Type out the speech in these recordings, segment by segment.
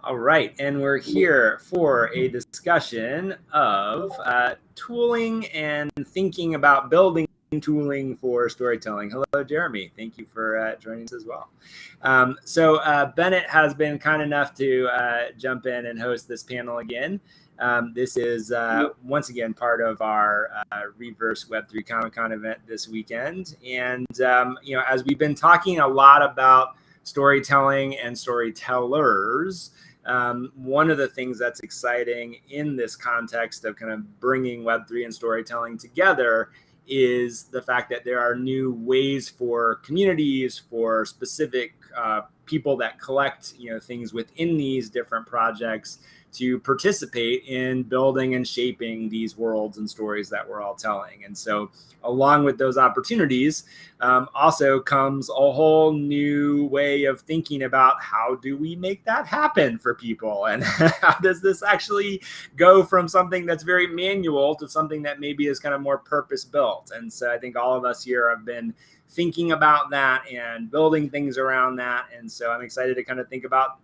All right, and we're here for a discussion of tooling and thinking about building tooling for storytelling. Hello, Jeremy. Thank you for joining us as well. So Bennett has been kind enough to jump in and host this panel again. This is once again part of our Reverse Web3 Comic-Con event this weekend. And, as we've been talking a lot about storytelling and storytellers, one of the things that's exciting in this context of kind of bringing Web3 and storytelling together is the fact that there are new ways for communities, for specific people that collect, things within these different projects to participate in building and shaping these worlds and stories that we're all telling. And so along with those opportunities also comes a whole new way of thinking about how do we make that happen for people, and how does this actually go from something that's very manual to something that maybe is kind of more purpose built. And so I think all of us here have been thinking about that and building things around that. And so I'm excited to kind of think about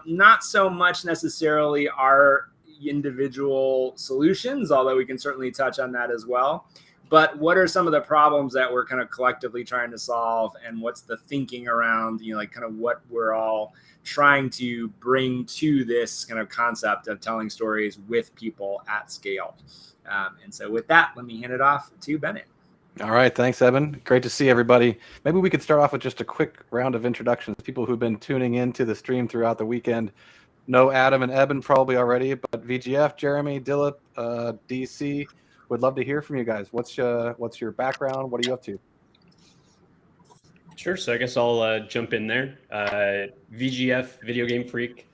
not so much necessarily our individual solutions, although we can certainly touch on that as well. But what are some of the problems that we're kind of collectively trying to solve, and what's the thinking around, kind of what we're all trying to bring to this kind of concept of telling stories with people at scale. And so with that, let me hand it off to Bennett. All right. Thanks, Evan. Great to see everybody. Maybe we could start off with just a quick round of introductions. People who've been tuning into the stream throughout the weekend know Adam and Evan probably already, but VGF, Jeremy, Dilip, DC, would love to hear from you guys. What's your background? What are you up to? Sure. So I guess I'll jump in there. VGF, Video Game Freak,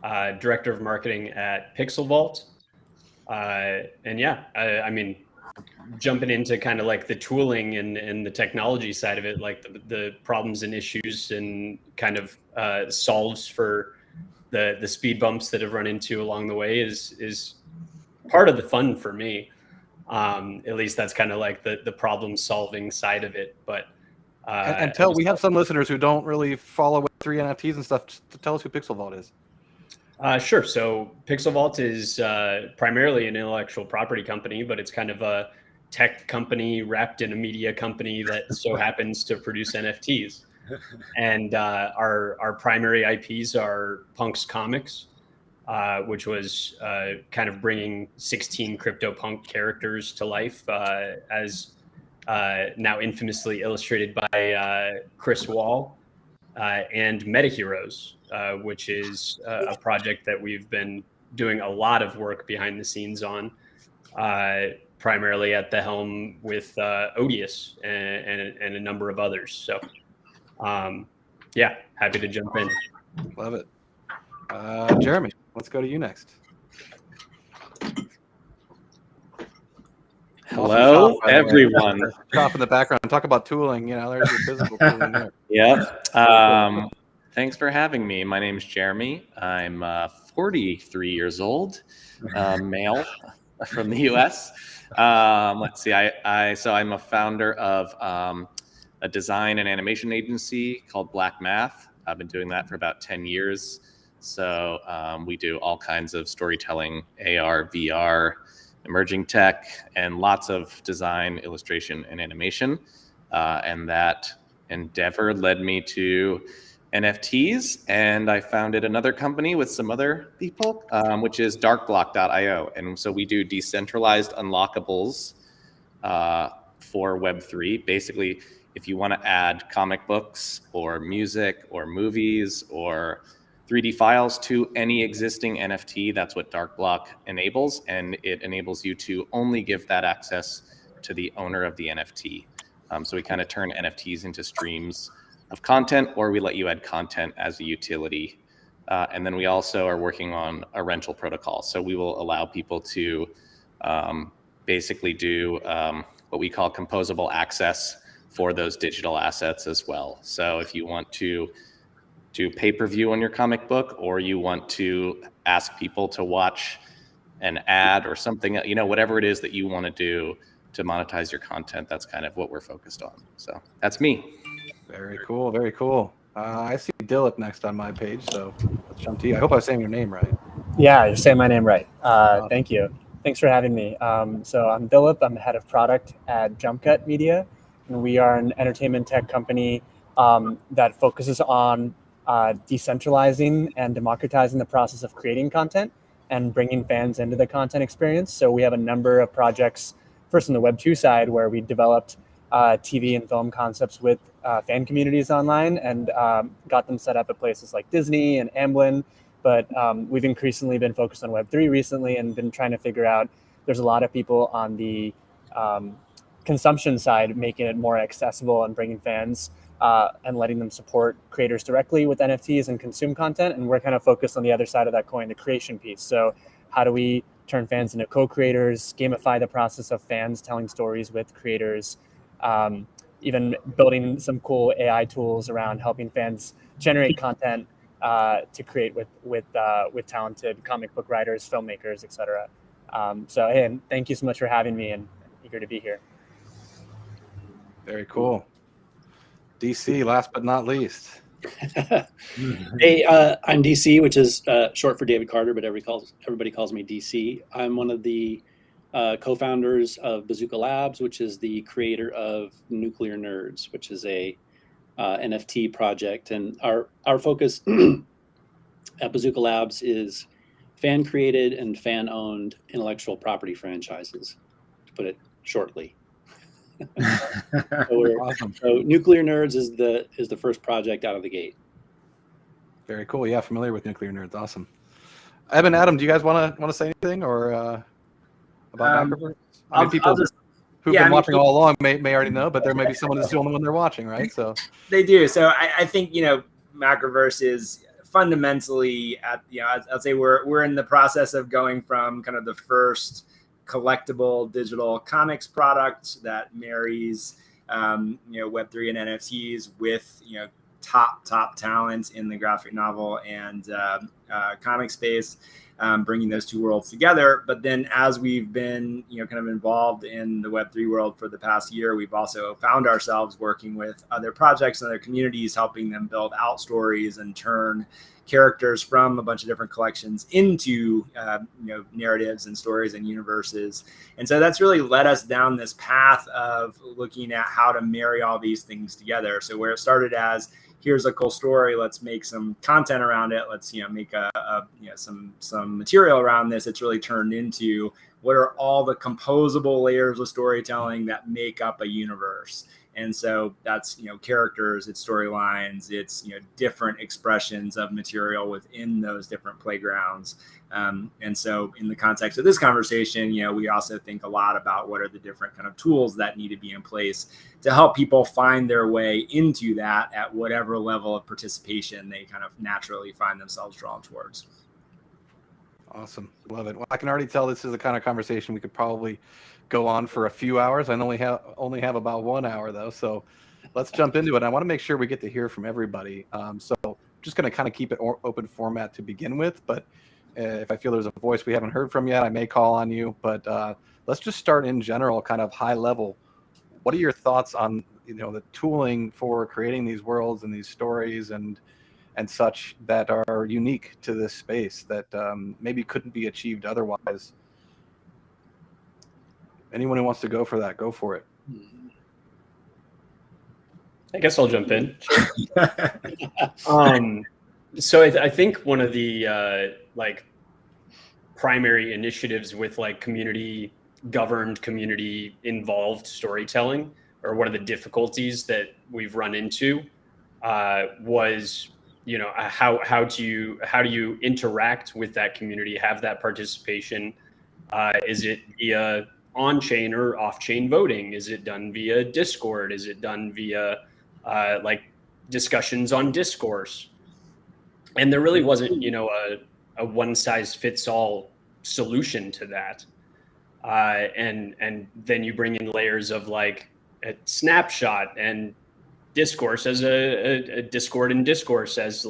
Director of Marketing at Pixel Vault. And yeah, I mean, jumping into kind of like the tooling and the technology side of it, like the problems and issues, and kind of solves for the speed bumps that have run into along the way is part of the fun for me. At least that's kind of like the problem solving side of it. But we have some listeners who don't really follow Web3 NFTs and stuff. To tell us who Pixel Vault is. Sure. So Pixel Vault is primarily an intellectual property company, but it's kind of a tech company wrapped in a media company that so happens to produce NFTs. And our primary IPs are Punk's Comics, which was kind of bringing 16 CryptoPunk characters to life, as now infamously illustrated by Chris Wall, and Meta Heroes, which is a project that we've been doing a lot of work behind the scenes on, primarily at the helm with Odious and a number of others. So, yeah, happy to jump in. Love it. Jeremy, let's go to you next. Hello, everyone. Shop in the background. Talk about tooling. There's your physical tooling there. Yep. Thanks for having me. My name's Jeremy. I'm 43 years old, male from the U.S. Let's see. I'm a founder of a design and animation agency called Black Math. I've been doing that for about 10 years. So we do all kinds of storytelling, AR, VR, emerging tech, and lots of design, illustration, and animation. And that endeavor led me to NFTs, and I founded another company with some other people, which is darkblock.io. And so we do decentralized unlockables for Web3. Basically, if you want to add comic books or music or movies or 3D files to any existing NFT, that's what DarkBlock enables, and it enables you to only give that access to the owner of the NFT. So we kind of turn NFTs into streams of content, or we let you add content as a utility. And then we also are working on a rental protocol. So we will allow people to basically do what we call composable access for those digital assets as well. So if you want to do pay-per-view on your comic book, or you want to ask people to watch an ad or something, whatever it is that you want to do to monetize your content, that's kind of what we're focused on. So that's me. Very cool. Very cool. I see Dilip next on my page, so let's jump to you. I hope I was saying your name right. Yeah, you're saying my name right. Thank you. Thanks for having me. So I'm Dilip. I'm head of product at JumpCut Media, and we are an entertainment tech company that focuses on decentralizing and democratizing the process of creating content and bringing fans into the content experience. So we have a number of projects, first on the Web2 side, where we developed TV and film concepts with fan communities online and got them set up at places like Disney and Amblin. But we've increasingly been focused on Web3 recently and been trying to figure out, there's a lot of people on the consumption side making it more accessible and bringing fans and letting them support creators directly with NFTs and consume content. And we're kind of focused on the other side of that coin, the creation piece. So how do we turn fans into co-creators, gamify the process of fans telling stories with creators, even building some cool AI tools around helping fans generate content to create with talented comic book writers, filmmakers, etc. So, hey, and thank you so much for having me, and eager to be here. Very cool. DC, last but not least. Hey, I'm DC, which is short for David Carter, but everybody calls me DC. I'm one of the co-founders of Bazooka Labs, which is the creator of Nuclear Nerds, which is a NFT project. And our focus at Bazooka Labs is fan-created and fan-owned intellectual property franchises, to put it shortly. Awesome. So Nuclear Nerds is the first project out of the gate. Very cool. Yeah, familiar with Nuclear Nerds. Awesome. Evan, Adam, do you guys want to say anything or about Macroverse? I mean, people who've been watching all along may already know, but there may be someone who's the only one they're watching, right? So they do. So I think Macroverse is fundamentally I'd say we're in the process of going from kind of the first collectible digital comics product that marries Web3 and NFTs with top talent in the graphic novel and comic space, bringing those two worlds together. But then as we've been kind of involved in the Web3 world for the past year, we've also found ourselves working with other projects and other communities, helping them build out stories and turn characters from a bunch of different collections into narratives and stories and universes. And so that's really led us down this path of looking at how to marry all these things together. So where it started as, here's a cool story, let's make some content around it, let's make some material around this, it's really turned into, what are all the composable layers of storytelling that make up a universe? And so that's characters, it's storylines, it's different expressions of material within those different playgrounds. And so in the context of this conversation, we also think a lot about what are the different kind of tools that need to be in place to help people find their way into that at whatever level of participation they kind of naturally find themselves drawn towards. Awesome. Love it. Well, I can already tell this is the kind of conversation we could probably go on for a few hours. I only have about 1 hour though, so let's jump into it. I want to make sure we get to hear from everybody. So just going to kind of keep it open format to begin with, but if I feel there's a voice we haven't heard from yet, I may call on you. But let's just start in general, kind of high level. What are your thoughts on the tooling for creating these worlds and these stories and such that are unique to this space that maybe couldn't be achieved otherwise? Anyone who wants to go for that, go for it. I guess I'll jump in. So I think one of the primary initiatives with community governed, community involved storytelling, or one of the difficulties that we've run into was how do you interact with that community, have that participation? Is it via on-chain or off-chain voting? Is it done via Discord? Is it done via discussions on discourse? And there really wasn't a one-size-fits-all solution to that. And then you bring in layers of a snapshot and discourse as a Discord and discourse as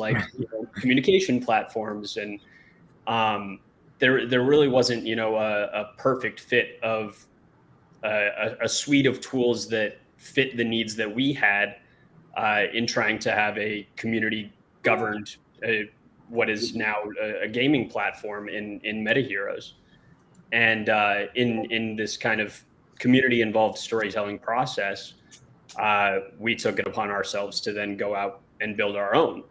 communication platforms, and there really wasn't a perfect fit of a suite of tools that fit the needs that we had in trying to have a community governed what is now a gaming platform in Meta Heroes. And in this kind of community involved storytelling process, we took it upon ourselves to then go out and build our own.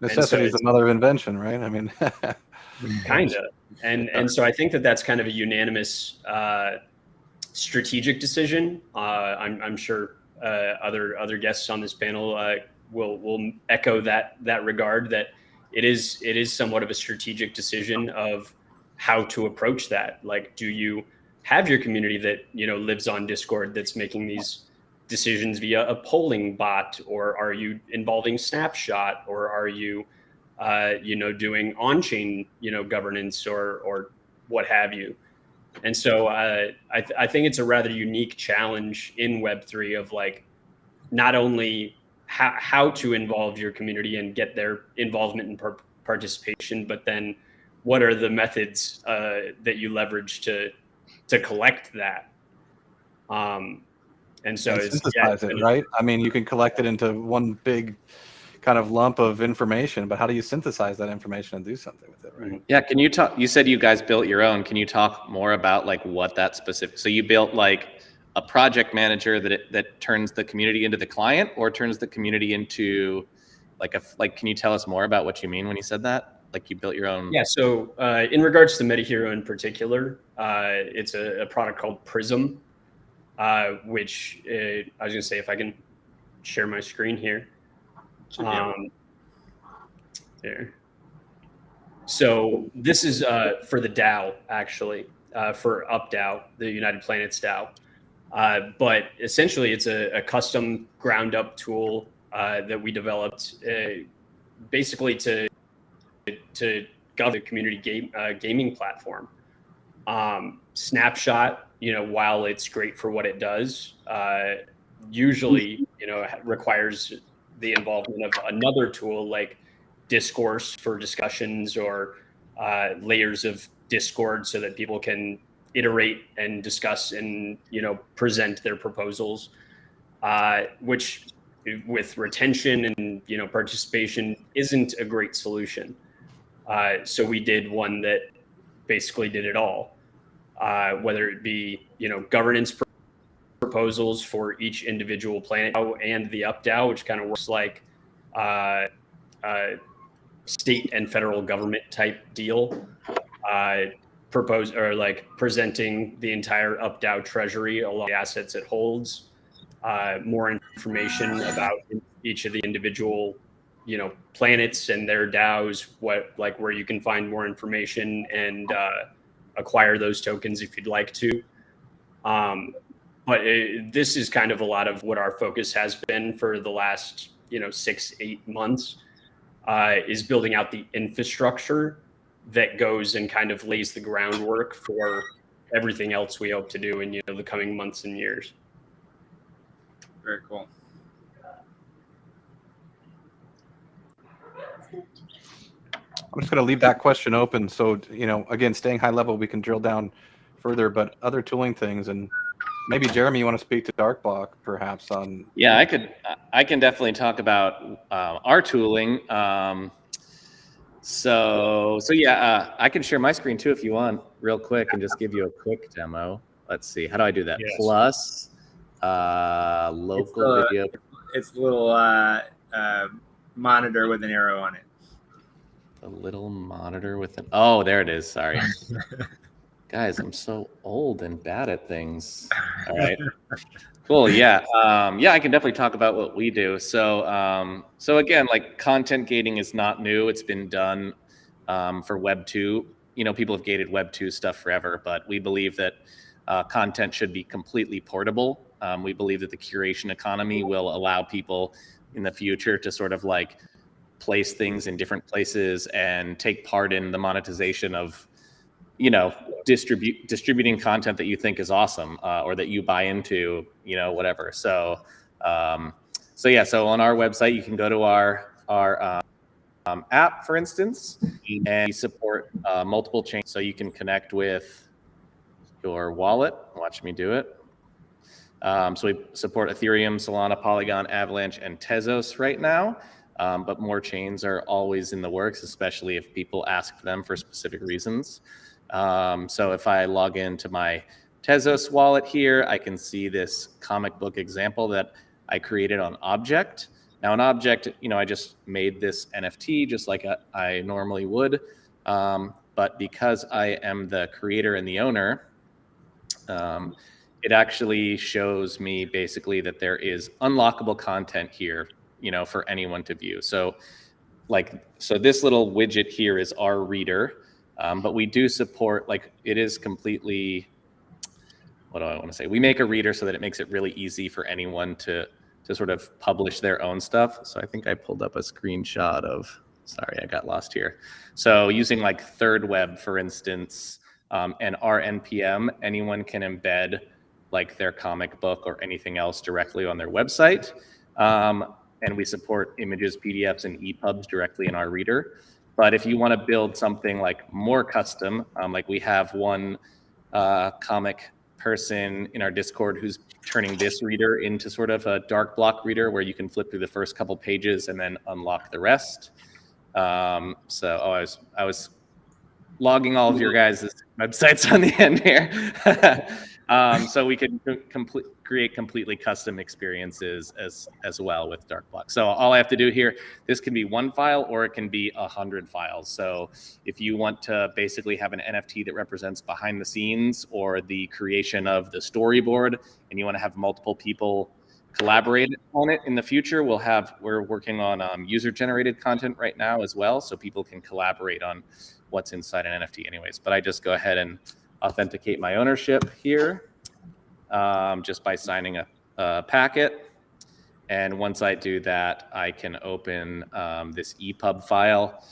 Necessity is the mother of invention, right? I mean, kind of. And so I think that that's kind of a unanimous strategic decision. I'm sure other guests on this panel will echo that regard, that it is somewhat of a strategic decision of how to approach that. Like, do you have your community that lives on Discord that's making these decisions via a polling bot, or are you involving Snapshot, or are you doing on-chain governance or what have you? And so I think it's a rather unique challenge in Web3 of like not only how to involve your community and get their involvement and participation, but then what are the methods that you leverage to collect that. And so and synthesize it, right? I mean, you can collect it into one big kind of lump of information, but how do you synthesize that information and do something with it, right? Yeah, can you talk, you said you guys built your own. Can you talk more about like what that specific, so you built like a project manager that turns the community into the client, or turns the community into like can you tell us more about what you mean when you said that? Like you built your own? Yeah, so in regards to MetaHero in particular, it's a product called Prism, which I was gonna say, if I can share my screen here. There. So this is for the DAO, actually, for UpDAO, the United Planets DAO. But essentially, it's a custom ground up tool that we developed basically to govern the community gaming platform. Snapshot, while it's great for what it does, usually, requires the involvement of another tool like Discourse for discussions, or layers of Discord so that people can iterate and discuss and present their proposals, which with retention and participation isn't a great solution. So we did one that basically did it all, whether it be governance proposals for each individual planet and the UpDAO, which kind of works like state and federal government type deal, propose or like presenting the entire UpDAO treasury, along the assets it holds, more information about each of the individual planets and their DAOs, where you can find more information and acquire those tokens if you'd like to. But this is kind of a lot of what our focus has been for the last 6-8 months, is building out the infrastructure that goes and kind of lays the groundwork for everything else we hope to do in the coming months and years. Very cool. I'm just going to leave that question open. So, again, staying high level, we can drill down further, but other tooling things, and maybe Jeremy, you want to speak to Darkblock perhaps on? Yeah, I can definitely talk about our tooling. So yeah, I can share my screen too if you want, real quick, and just give you a quick demo. Let's see, how do I do that? Yes. Plus local video. It's a little monitor with an arrow on it. A little monitor with an, oh, there it is. Sorry. Guys, I'm so old and bad at things. All right. Cool. Yeah. I can definitely talk about what we do. So again, like content gating is not new. It's been done for Web 2. People have gated Web 2 stuff forever, but we believe that content should be completely portable. We believe that the curation economy will allow people in the future to sort of like place things in different places and take part in the monetization of distributing content that you think is awesome, or that you buy into, whatever. So on our website, you can go to our app, for instance, and we support multiple chains. So you can connect with your wallet. Watch me do it. So we support Ethereum, Solana, Polygon, Avalanche, and Tezos right now. But more chains are always in the works, especially if people ask for them for specific reasons. So if I log into my Tezos wallet here, I can see this comic book example that I created on Object. Now an Object, I just made this NFT just like I normally would. But because I am the creator and the owner, it actually shows me basically that there is unlockable content here, for anyone to view. So this little widget here is our reader, but we do support, it is completely, what do I want to say? We make a reader so that it makes it really easy for anyone to sort of publish their own stuff. So I think I pulled up a screenshot of, sorry, I got lost here. So using Third Web, for instance, and our NPM, anyone can embed their comic book or anything else directly on their website. And we support images, PDFs, and EPUBs directly in our reader. But if you want to build something more custom, we have one comic person in our Discord who's turning this reader into sort of a dark block reader where you can flip through the first couple pages and then unlock the rest. I was logging all of your guys' websites on the end here. So we can create completely custom experiences as well with Darkblock. So all I have to do here, this can be one file or it can be 100 files. So if you want to basically have an NFT that represents behind the scenes or the creation of the storyboard, and you want to have multiple people collaborate on it in the future, we're working on user-generated content right now as well, so people can collaborate on what's inside an NFT anyways. But I just go ahead and authenticate my ownership here just by signing a packet. And once I do that, I can open this EPUB file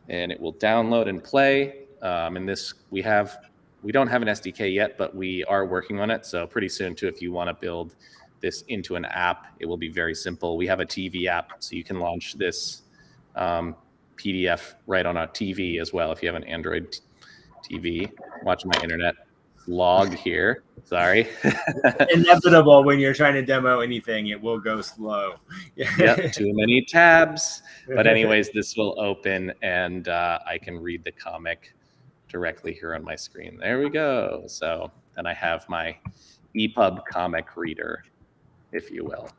and it will download and play. And this, we don't have an SDK yet, but we are working on it. So pretty soon too, if you want to build this into an app, it will be very simple. We have a TV app, so you can launch this PDF right on a TV as well if you have an Android TV. Watch my internet log here. Sorry. Inevitable when you're trying to demo anything, it will go slow. Yep, too many tabs. But anyways, this will open and I can read the comic directly here on my screen. There we go. So then I have my EPUB comic reader, if you will.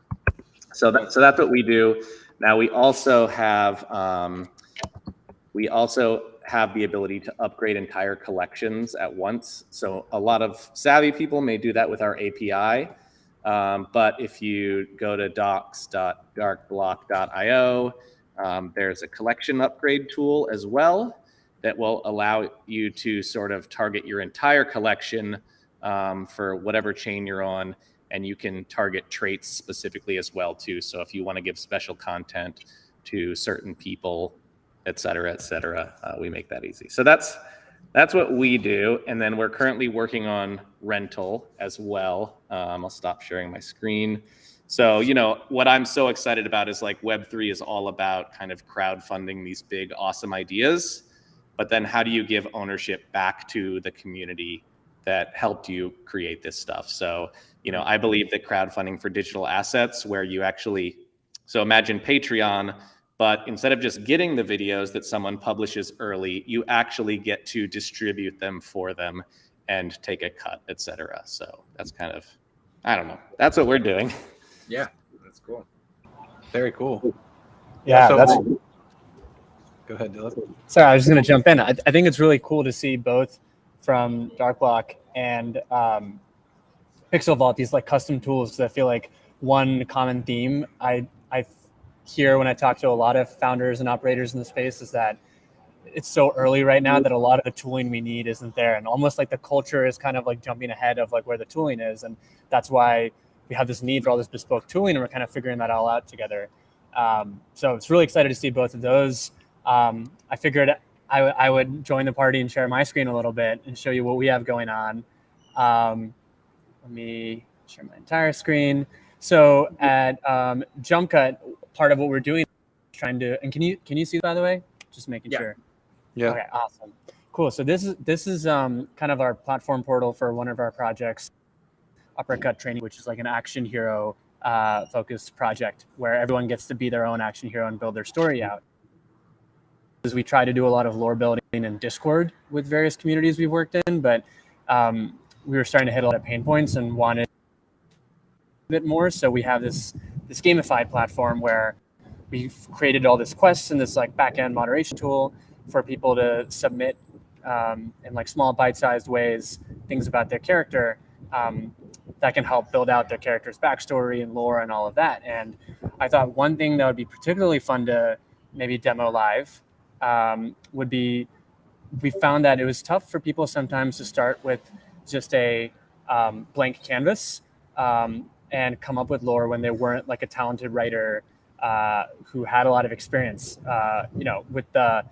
So that's what we do. Now we also have the ability to upgrade entire collections at once. So a lot of savvy people may do that with our API. But if you go to docs.darkblock.io, there's a collection upgrade tool as well that will allow you to sort of target your entire collection for whatever chain you're on. And you can target traits specifically as well too. So if you want to give special content to certain people, et cetera, we make that easy. So that's what we do. And then we're currently working on rental as well. I'll stop sharing my screen. So, what I'm so excited about is Web3 is all about kind of crowdfunding these big, awesome ideas. But then how do you give ownership back to the community that helped you create this stuff? So, I believe that crowdfunding for digital assets where you actually, so imagine Patreon, but instead of just getting the videos that someone publishes early, you actually get to distribute them for them and take a cut, et cetera. So that's kind of, I don't know. That's what we're doing. Yeah, that's cool. Very cool. Yeah, so that's. Go ahead, Dylan. Sorry, I was just going to jump in. I think it's really cool to see both from Darkblock and Pixel Vault, these custom tools that feel like one common theme I hear when I talk to a lot of founders and operators in the space is that it's so early right now that a lot of the tooling we need isn't there. And almost the culture is kind of jumping ahead of where the tooling is. And that's why we have this need for all this bespoke tooling and we're kind of figuring that all out together. So it's really excited to see both of those. I figured I would join the party and share my screen a little bit and show you what we have going on. Let me share my entire screen. So at Jump Cut, part of what we're doing is trying to, and can you see, by the way? Just making sure. Yeah. Okay, awesome. Cool. So this is kind of our platform portal for one of our projects. Uppercut Training, which is like an action hero focused project where everyone gets to be their own action hero and build their story out. As we try to do a lot of lore building in Discord with various communities we've worked in, but we were starting to hit a lot of pain points and wanted a bit more. So we have this gamified platform where we've created all this quests and this like back-end moderation tool for people to submit in like small bite-sized ways things about their character that can help build out their character's backstory and lore and all of that. And I thought one thing that would be particularly fun to maybe demo live would be, we found that it was tough for people sometimes to start with just a blank canvas and come up with lore when they weren't like a talented writer who had a lot of experience, with the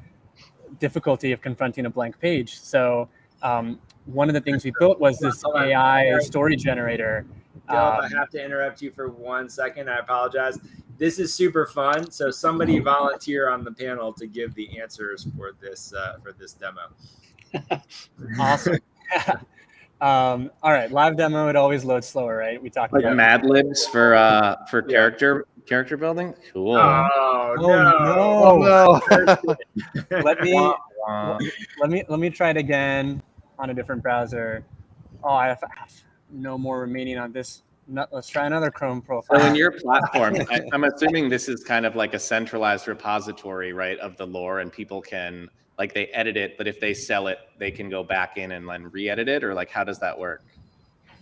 difficulty of confronting a blank page. So one of the things we built was this AI story generator. Dylan, I have to interrupt you for 1 second. I apologize. This is super fun. So somebody volunteer on the panel to give the answers for this demo. Awesome. All right, live demo, it always loads slower, right? We talked like about Mad Libs for character building. Cool. Oh no! no. Let me try it again on a different browser. Oh, I have no more remaining on this. Let's try another Chrome profile. So in your platform, I'm assuming this is kind of like a centralized repository, right, of the lore, and people can, like, they edit it, but if they sell it, they can go back in and then re-edit it, or like, how does that work?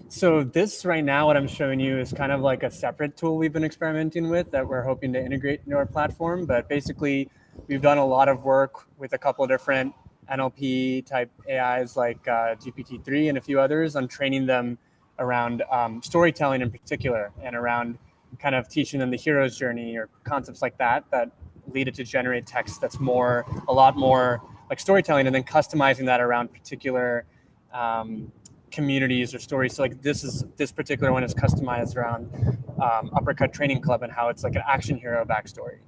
So this right now, what I'm showing you is kind of like a separate tool we've been experimenting with that we're hoping to integrate into our platform. But basically, we've done a lot of work with a couple of different NLP type AIs like GPT-3 and a few others on training them around storytelling in particular, and around kind of teaching them the hero's journey or concepts like that lead it to generate text that's a lot more like storytelling, and then customizing that around particular communities or stories. So like this particular one is customized around Uppercut Training Club and how it's like an action hero backstory,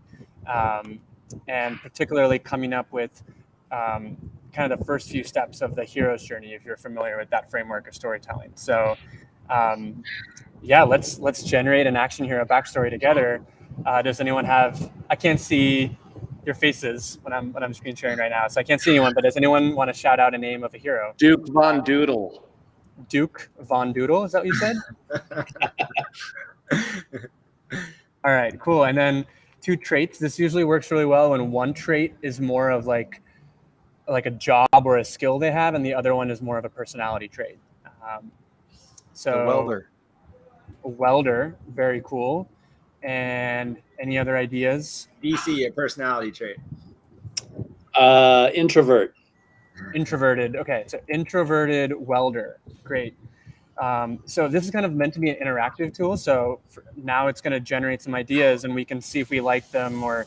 and particularly coming up with kind of the first few steps of the hero's journey, if you're familiar with that framework of storytelling. So let's generate an action hero backstory together. Does anyone have, I can't see your faces when I'm screen sharing right now, so I can't see anyone, but does anyone want to shout out a name of a hero? Duke Von Doodle. Duke Von Doodle, is that what you said? All right, cool. And then 2 traits. This usually works really well when one trait is more of like a job or a skill they have, and the other one is more of a personality trait. So a welder, very cool. And any other ideas? DC, a personality trait. Introvert. Introverted. Okay, so introverted welder. Great. So this is kind of meant to be an interactive tool. So now it's going to generate some ideas, and we can see if we like them or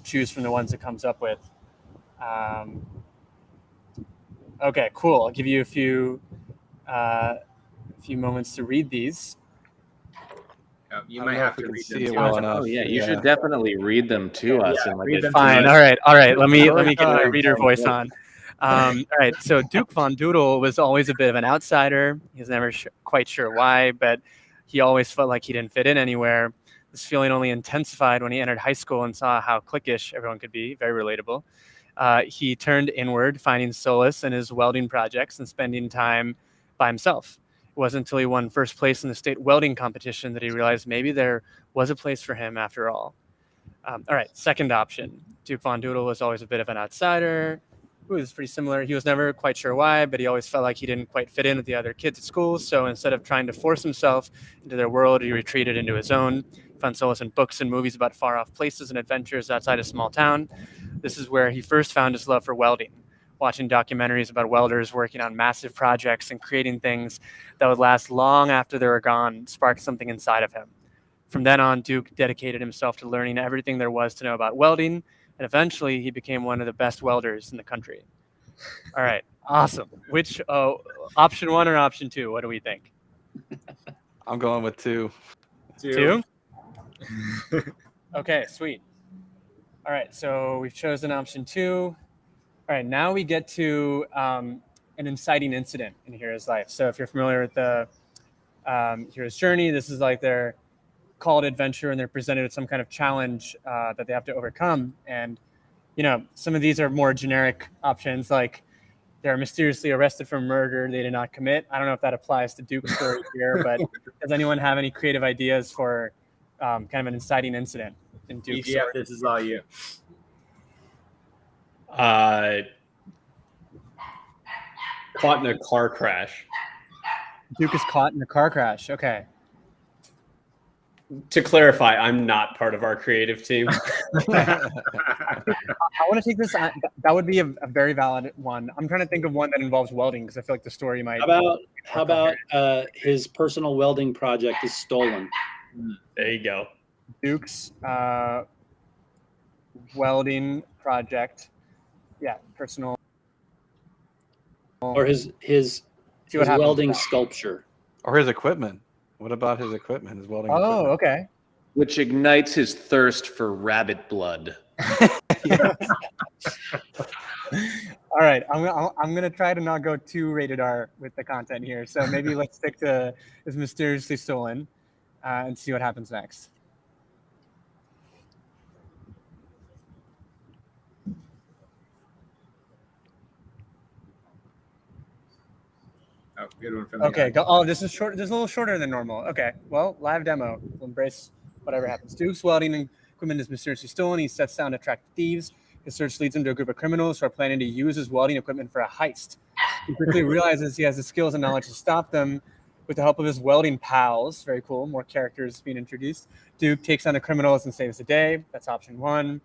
choose from the ones it comes up with. Okay, cool. I'll give you a few moments to read these. You might have to read them too. Oh yeah, you should definitely read them to us. Yeah, and like read them Fine. All right. Let me get my reader voice on. All right. So Duke Von Doodle was always a bit of an outsider. He was never quite sure why, but he always felt like he didn't fit in anywhere. This feeling only intensified when he entered high school and saw how cliquish everyone could be. Very relatable. He turned inward, finding solace in his welding projects and spending time by himself. It wasn't until he won first place in the state welding competition that he realized maybe there was a place for him after all. All right, second option. Duke Von Doodle was always a bit of an outsider. It was pretty similar. He was never quite sure why, but he always felt like he didn't quite fit in with the other kids at school. So instead of trying to force himself into their world, he retreated into his own. He found solace in books and movies about far-off places and adventures outside a small town. This is where he first found his love for welding. Watching documentaries about welders working on massive projects and creating things that would last long after they were gone sparked something inside of him. From then on, Duke dedicated himself to learning everything there was to know about welding, and eventually he became one of the best welders in the country. All right, awesome. Which, option 1 or option 2? What do we think? I'm going with 2. 2? Okay, sweet. All right, so we've chosen option 2. All right, now we get to an inciting incident in a hero's life. So if you're familiar with the hero's journey. This is like their call to adventure, and they're presented with some kind of challenge that they have to overcome. And some of these are more generic options, like they're mysteriously arrested for murder they did not commit. I don't know if that applies to Duke's story here, but does anyone have any creative ideas for kind of an inciting incident in Duke's story? This is all you. Caught in a car crash. Duke is caught in a car crash. Okay. To clarify, I'm not part of our creative team. I want to take this. That would be a very valid one. I'm trying to think of one that involves welding because I feel like the story might. How about his personal welding project is stolen? There you go. Duke's welding project. Yeah, personal. Or his welding sculpture. Or his equipment. What about his equipment, his welding Oh, equipment? okay. Which ignites his thirst for rabbit blood. All right, I'm gonna try to not go too rated R with the content here. So maybe let's stick to is mysteriously stolen and see what happens next. Oh, good one from the Okay. Oh, this is short. This is a little shorter than normal. Okay. Well, live demo. We'll embrace whatever happens. Duke's welding equipment is mysteriously stolen. He sets down to track thieves. His search leads him to a group of criminals who are planning to use his welding equipment for a heist. He quickly realizes he has the skills and knowledge to stop them with the help of his welding pals. Very cool. More characters being introduced. Duke takes on the criminals and saves the day. That's option one.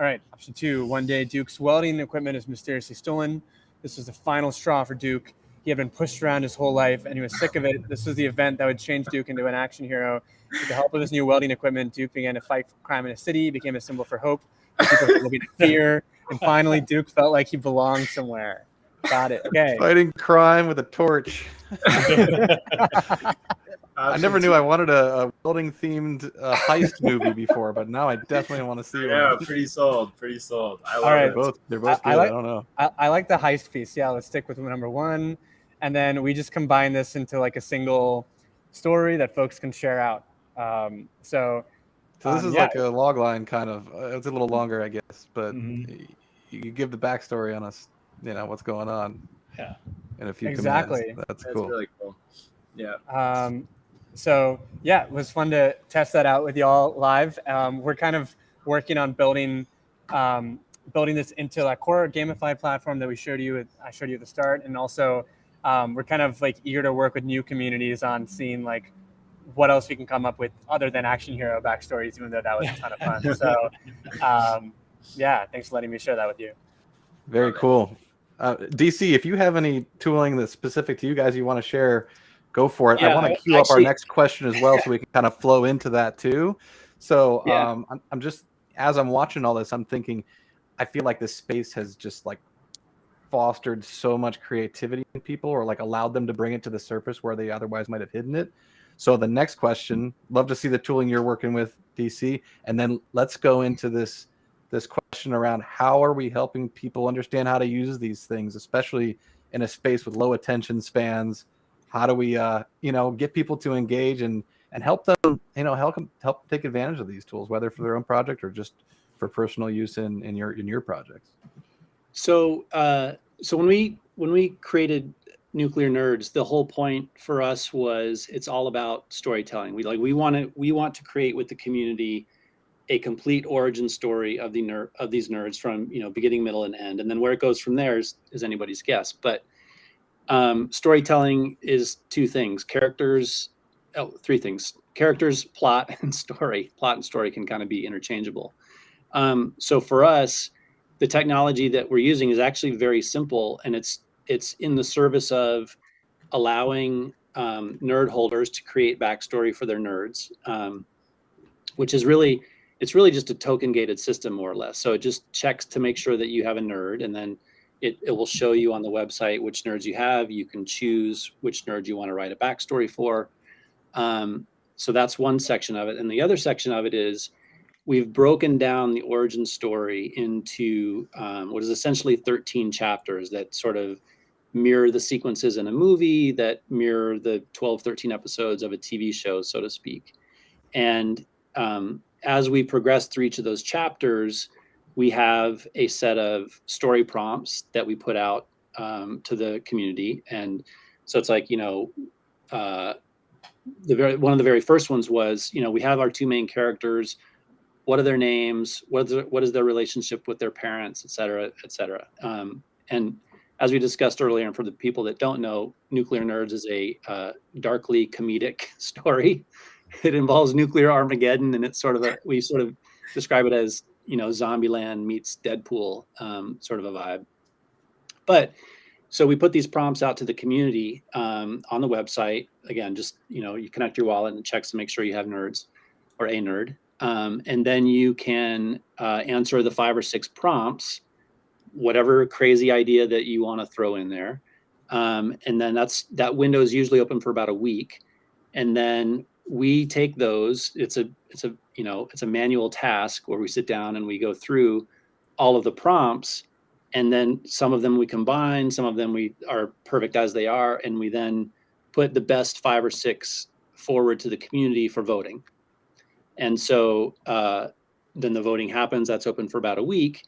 All right. Option two. One day, Duke's welding equipment is mysteriously stolen. This was the final straw for Duke. He had been pushed around his whole life, and he was sick of it. This was the event that would change Duke into an action hero. With the help of his new welding equipment, Duke began to fight crime in a city, became a symbol for hope. People were living in fear, and finally, Duke felt like he belonged somewhere. Got it. Okay. Fighting crime with a torch. I never knew I wanted a welding-themed heist movie before, but now I definitely want to see Yeah, one. pretty sold. Pretty sold. I love All right. it. They're both good. I don't know. I like the heist piece. Yeah, let's stick with number one. And then we just combine this into like a single story that folks can share out. So this is like a log line kind of. It's a little longer, I guess, but you give the backstory on us, what's going on. Yeah. In a few Exactly. commands. That's That's cool. really cool. Yeah. So yeah, it was fun to test that out with y'all live. We're kind of working on building this into a core gamified platform that I showed you at the start, and also we're kind of like eager to work with new communities on seeing like what else we can come up with other than action hero backstories, even though that was a ton of fun. So yeah, thanks for letting me share that with you. Very cool. DC, if you have any tooling that's specific to you guys you want to share, go for it. Yeah, I want to queue up our next question as well so we can kind of flow into that too. So I'm just, as I'm watching all this, I'm thinking, I feel like this space has just like fostered so much creativity in people, or like allowed them to bring it to the surface where they otherwise might have hidden it. So the next question, love to see the tooling you're working with, DC, and then let's go into this question around how are we helping people understand how to use these things, especially in a space with low attention spans. How do we get people to engage and help them, help take advantage of these tools, whether for their own project or just for personal use in your projects? So when we created Nuclear Nerds, the whole point for us was it's all about storytelling. We want to create with the community a complete origin story of these nerds from beginning, middle, and end, and then where it goes from there is anybody's guess. But storytelling is three things: characters, plot, and story. Plot and story can kind of be interchangeable. So for us, the technology that we're using is actually very simple, and it's in the service of allowing nerd holders to create backstory for their nerds, which is really just a token gated system, more or less. So it just checks to make sure that you have a nerd, and then it will show you on the website which nerds you have. You can choose which nerd you want to write a backstory for. So that's one section of it. And the other section of it is we've broken down the origin story into what is essentially 13 chapters that sort of mirror the sequences in a movie, that mirror the 12, 13 episodes of a TV show, so to speak. And as we progress through each of those chapters, we have a set of story prompts that we put out to the community. And so it's like, one of the very first ones was, we have our two main characters. What are their names? What is their relationship with their parents, et cetera, et cetera. And as we discussed earlier, and for the people that don't know, Nuclear Nerds is a darkly comedic story. It involves nuclear Armageddon, and it's we sort of describe it as, Zombieland meets Deadpool, sort of a vibe. But so we put these prompts out to the community on the website. Again, just, you connect your wallet and it checks to make sure you have nerds or a nerd. And then you can answer the 5 or 6 prompts, whatever crazy idea that you want to throw in there. And then that window is usually open for about a week. And then we take those. It's a manual task where we sit down and we go through all of the prompts, and then some of them we combine, some of them we are perfect as they are, and we then put the best 5 or 6 forward to the community for voting. And so then the voting happens. That's open for about a week.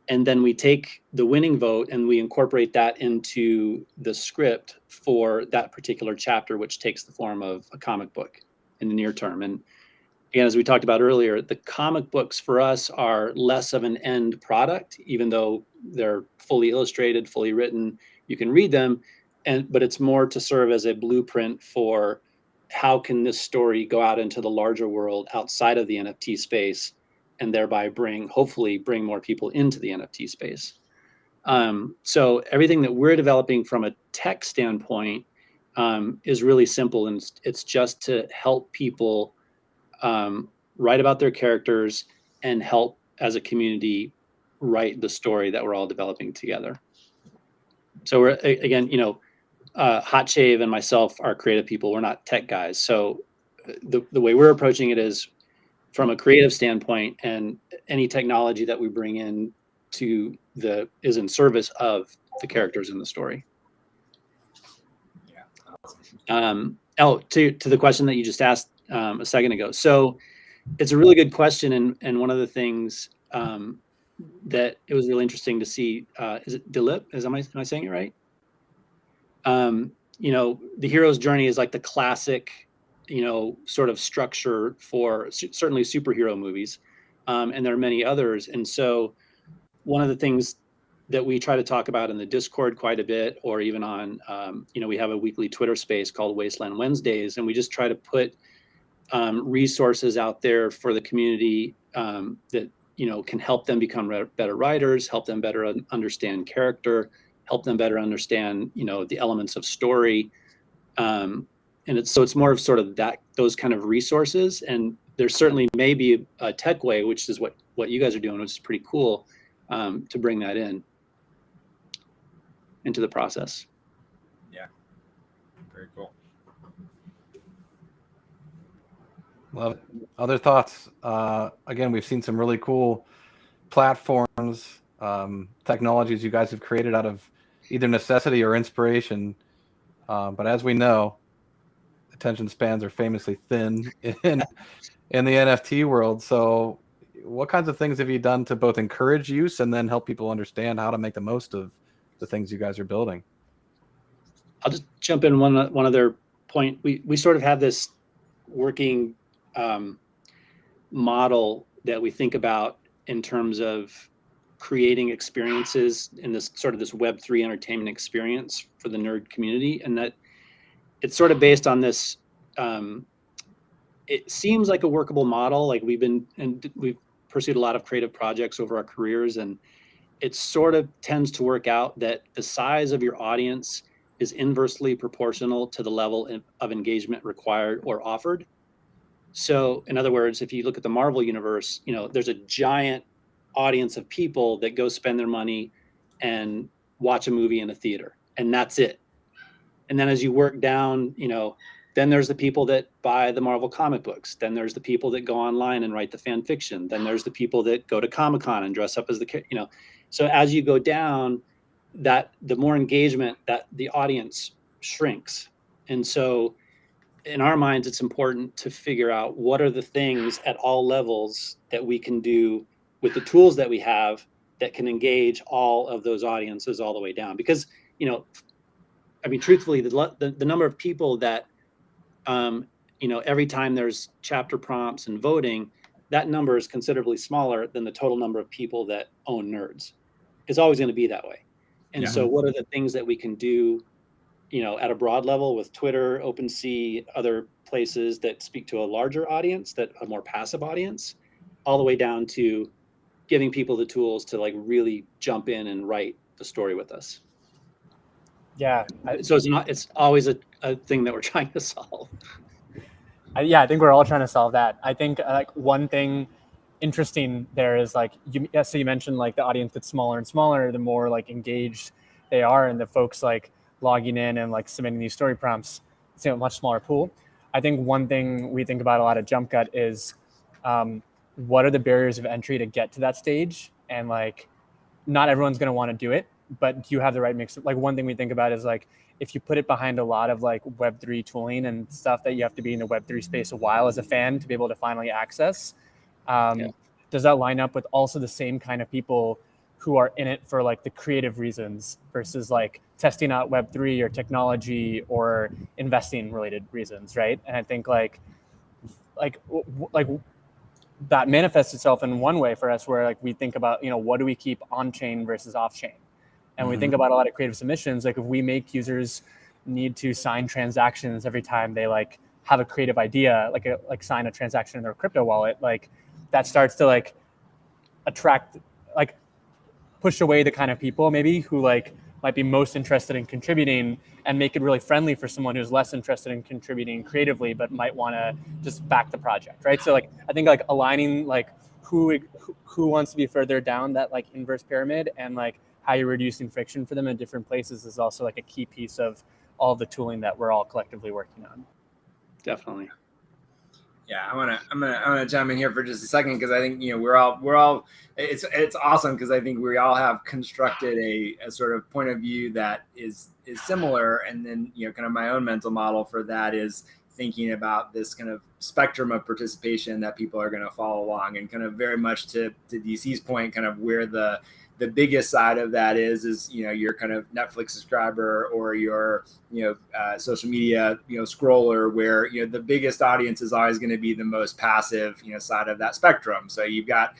And then we take the winning vote and we incorporate that into the script for that particular chapter, which takes the form of a comic book in the near term. And again, as we talked about earlier, the comic books for us are less of an end product, even though they're fully illustrated, fully written, you can read them. But it's more to serve as a blueprint for how can this story go out into the larger world outside of the NFT space, and thereby hopefully bring more people into the NFT space. So everything that we're developing from a tech standpoint is really simple, and it's just to help people write about their characters and help as a community write the story that we're all developing together. So we're, again, Hot Shave and myself are creative people. We're not tech guys. So the way we're approaching it is from a creative standpoint, and any technology that we bring in is in service of the characters in the story. Yeah. To the question that you just asked a second ago. So it's a really good question. And one of the things that it was really interesting to see, is it Dilip? Am I saying it right? The hero's journey is like the classic, sort of structure for certainly superhero movies. And there are many others. And so one of the things that we try to talk about in the Discord quite a bit, or even on, we have a weekly Twitter space called Wasteland Wednesdays, and we just try to put resources out there for the community that, can help them become better writers, help them better understand character, help them better understand, the elements of story. And it's more of sort of those kind of resources. And there certainly may be a tech way, which is what you guys are doing, which is pretty cool, to bring that into the process. Yeah, very cool. Love it. Other thoughts? Again, we've seen some really cool platforms, technologies you guys have created out of either necessity or inspiration. But as we know, attention spans are famously thin in the NFT world. So what kinds of things have you done to both encourage use and then help people understand how to make the most of the things you guys are building? I'll just jump in one other point. We sort of have this working model that we think about in terms of creating experiences in this sort of this Web3 entertainment experience for the nerd community, and that it's sort of based on this. It seems like a workable model. Like we've pursued a lot of creative projects over our careers, and it sort of tends to work out that the size of your audience is inversely proportional to the level of engagement required or offered. So in other words, if you look at the Marvel universe, there's a giant audience of people that go spend their money and watch a movie in a theater, and that's it. And then as you work down, then there's the people that buy the Marvel comic books. Then there's the people that go online and write the fan fiction. Then there's the people that go to Comic-Con and dress up as so as you go down, that the more engagement, that the audience shrinks. And so in our minds, it's important to figure out what are the things at all levels that we can do with the tools that we have that can engage all of those audiences all the way down. Because, I mean, truthfully, the number of people that, every time there's chapter prompts and voting, that number is considerably smaller than the total number of people that own nerds. It's always going to be that way. And so what are the things that we can do, at a broad level with Twitter, OpenSea, other places that speak to a larger audience, that a more passive audience, all the way down to giving people the tools to like really jump in and write the story with us. Yeah. So it's always a thing that we're trying to solve. I think we're all trying to solve that. I think like one thing interesting there is like, so you mentioned like the audience gets smaller and smaller, the more like engaged they are, and the folks like logging in and like submitting these story prompts, it's a much smaller pool. I think one thing we think about a lot at Jump Cut is what are the barriers of entry to get to that stage? And like, not everyone's going to want to do it, but do you have the right mix? Like one thing we think about is like, if you put it behind a lot of like Web3 tooling and stuff that you have to be in the Web3 space a while as a fan to be able to finally access, does that line up with also the same kind of people who are in it for like the creative reasons versus like testing out Web3 or technology or investing related reasons, right? And I think like that manifests itself in one way for us where like we think about, what do we keep on chain versus off chain? And we think about a lot of creative submissions. Like if we make users need to sign transactions every time they like have a creative idea, like sign a transaction in their crypto wallet, like that starts to like attract, like push away the kind of people maybe who like might be most interested in contributing, and make it really friendly for someone who's less interested in contributing creatively, but might want to just back the project, right? So like, I think like aligning like who wants to be further down that like inverse pyramid, and like how you're reducing friction for them in different places is also like a key piece of all the tooling that we're all collectively working on. Definitely. Yeah, I'm gonna chime in here for just a second, because I think we're all it's awesome, because I think we all have constructed a sort of point of view that is similar, and then kind of my own mental model for that is thinking about this kind of spectrum of participation that people are going to follow along, and kind of very much to DC's point, kind of where the biggest side of that is your kind of Netflix subscriber, or your social media scroller, where the biggest audience is always going to be the most passive side of that spectrum. So you've got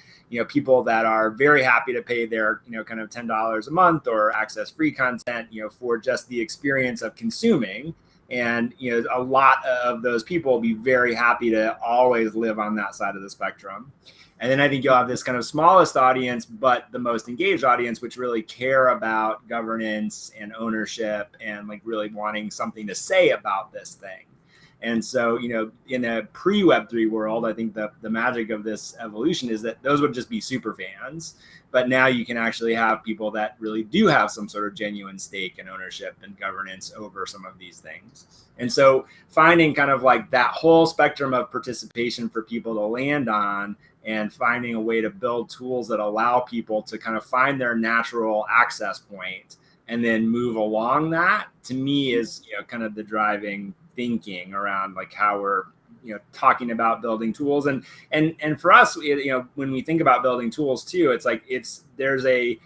people that are very happy to pay their kind of $10 a month or access free content for just the experience of consuming. And a lot of those people will be very happy to always live on that side of the spectrum. And then I think you'll have this kind of smallest audience, but the most engaged audience, which really care about governance and ownership, and like really wanting something to say about this thing. And so, in a pre-Web3 world, I think the magic of this evolution is that those would just be super fans. But now you can actually have people that really do have some sort of genuine stake and ownership and governance over some of these things. And so finding kind of like that whole spectrum of participation for people to land on, and finding a way to build tools that allow people to kind of find their natural access point and then move along that, to me is kind of the driving thinking around like how we're talking about building tools. And for us, when we think about building tools too, it's like there's a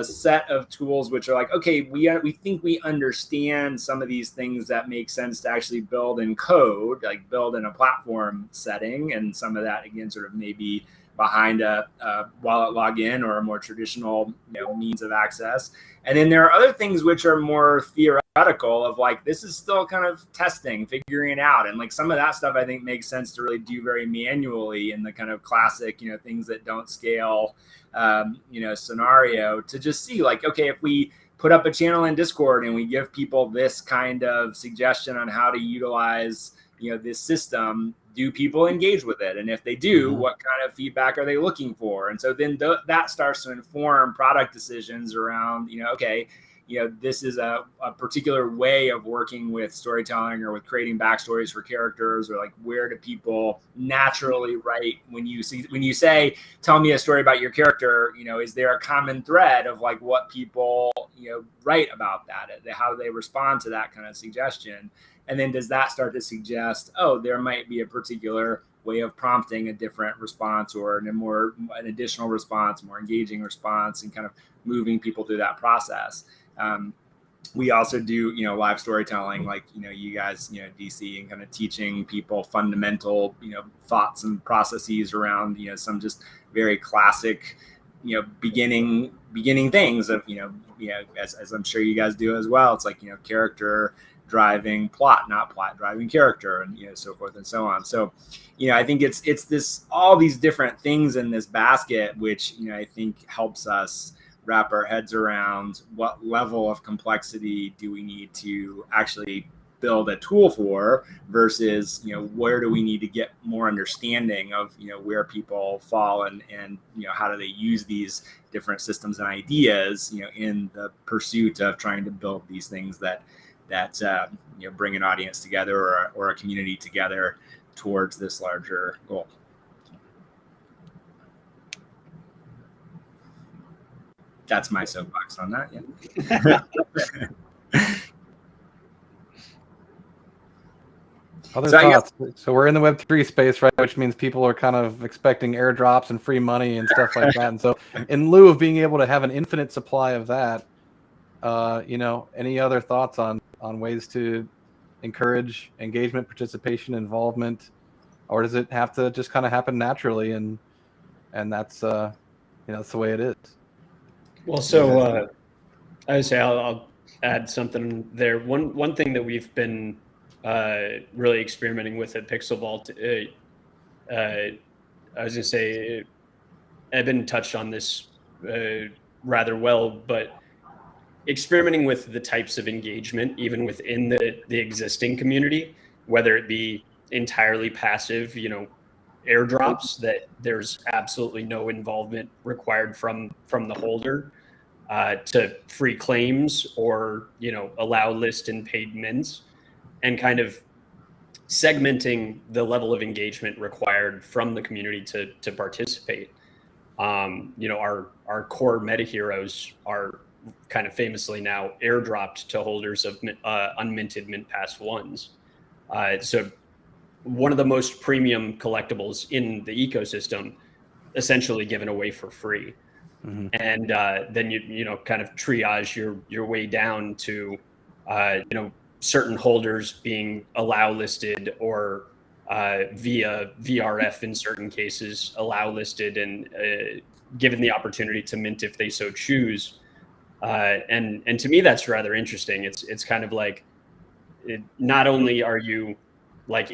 set of tools which are like, okay, we think we understand some of these things that make sense to actually build in code, like build in a platform setting, and some of that again sort of maybe behind a wallet login or a more traditional means of access. And then there are other things which are more theoretical, of like, this is still kind of testing, figuring it out. And like some of that stuff I think makes sense to really do very manually in the kind of classic, things that don't scale, scenario, to just see like, okay, if we put up a channel in Discord and we give people this kind of suggestion on how to utilize, this system, do people engage with it? And if they do, what kind of feedback are they looking for? And so then that starts to inform product decisions around, okay, this is a particular way of working with storytelling or with creating backstories for characters, or like, where do people naturally write when you say, tell me a story about your character, is there a common thread of like what people, write about that, how they respond to that kind of suggestion? And then does that start to suggest, oh, there might be a particular way of prompting a different response, or an additional response, more engaging response, and kind of moving people through that process. We also do, live storytelling, like, you guys, DC, and kind of teaching people fundamental, thoughts and processes around, some just very classic, beginning things of, as I'm sure you guys do as well. It's like, character driving plot, not plot driving character, and so forth and so on. So I think it's this, all these different things in this basket, which I think helps us wrap our heads around what level of complexity do we need to actually build a tool for, versus where do we need to get more understanding of where people fall, and how do they use these different systems and ideas in the pursuit of trying to build these things that bring an audience together, or a community together towards this larger goal. That's my soapbox on that. Yeah. Other thoughts? So we're in the Web3 space, right? Which means people are kind of expecting airdrops and free money and stuff like that. And so, in lieu of being able to have an infinite supply of that, any other thoughts on ways to encourage engagement, participation, involvement, or does it have to just kind of happen naturally, and that's that's the way it is? Well, so I would say I'll add something there. One thing that we've been really experimenting with at Pixel Vault, I was gonna say, Eben touched on this rather well, but experimenting with the types of engagement, even within the existing community, whether it be entirely passive, airdrops that there's absolutely no involvement required from the holder, to free claims, or allow list and paid mints, and kind of segmenting the level of engagement required from the community to participate. Our core meta heroes are kind of famously now airdropped to holders of unminted mint pass ones. So one of the most premium collectibles in the ecosystem, essentially given away for free. Mm-hmm. And then you kind of triage your way down to certain holders being allow listed, or via VRF in certain cases allow listed, and given the opportunity to mint if they so choose. And to me, that's rather interesting. It's kind of like, not only are you like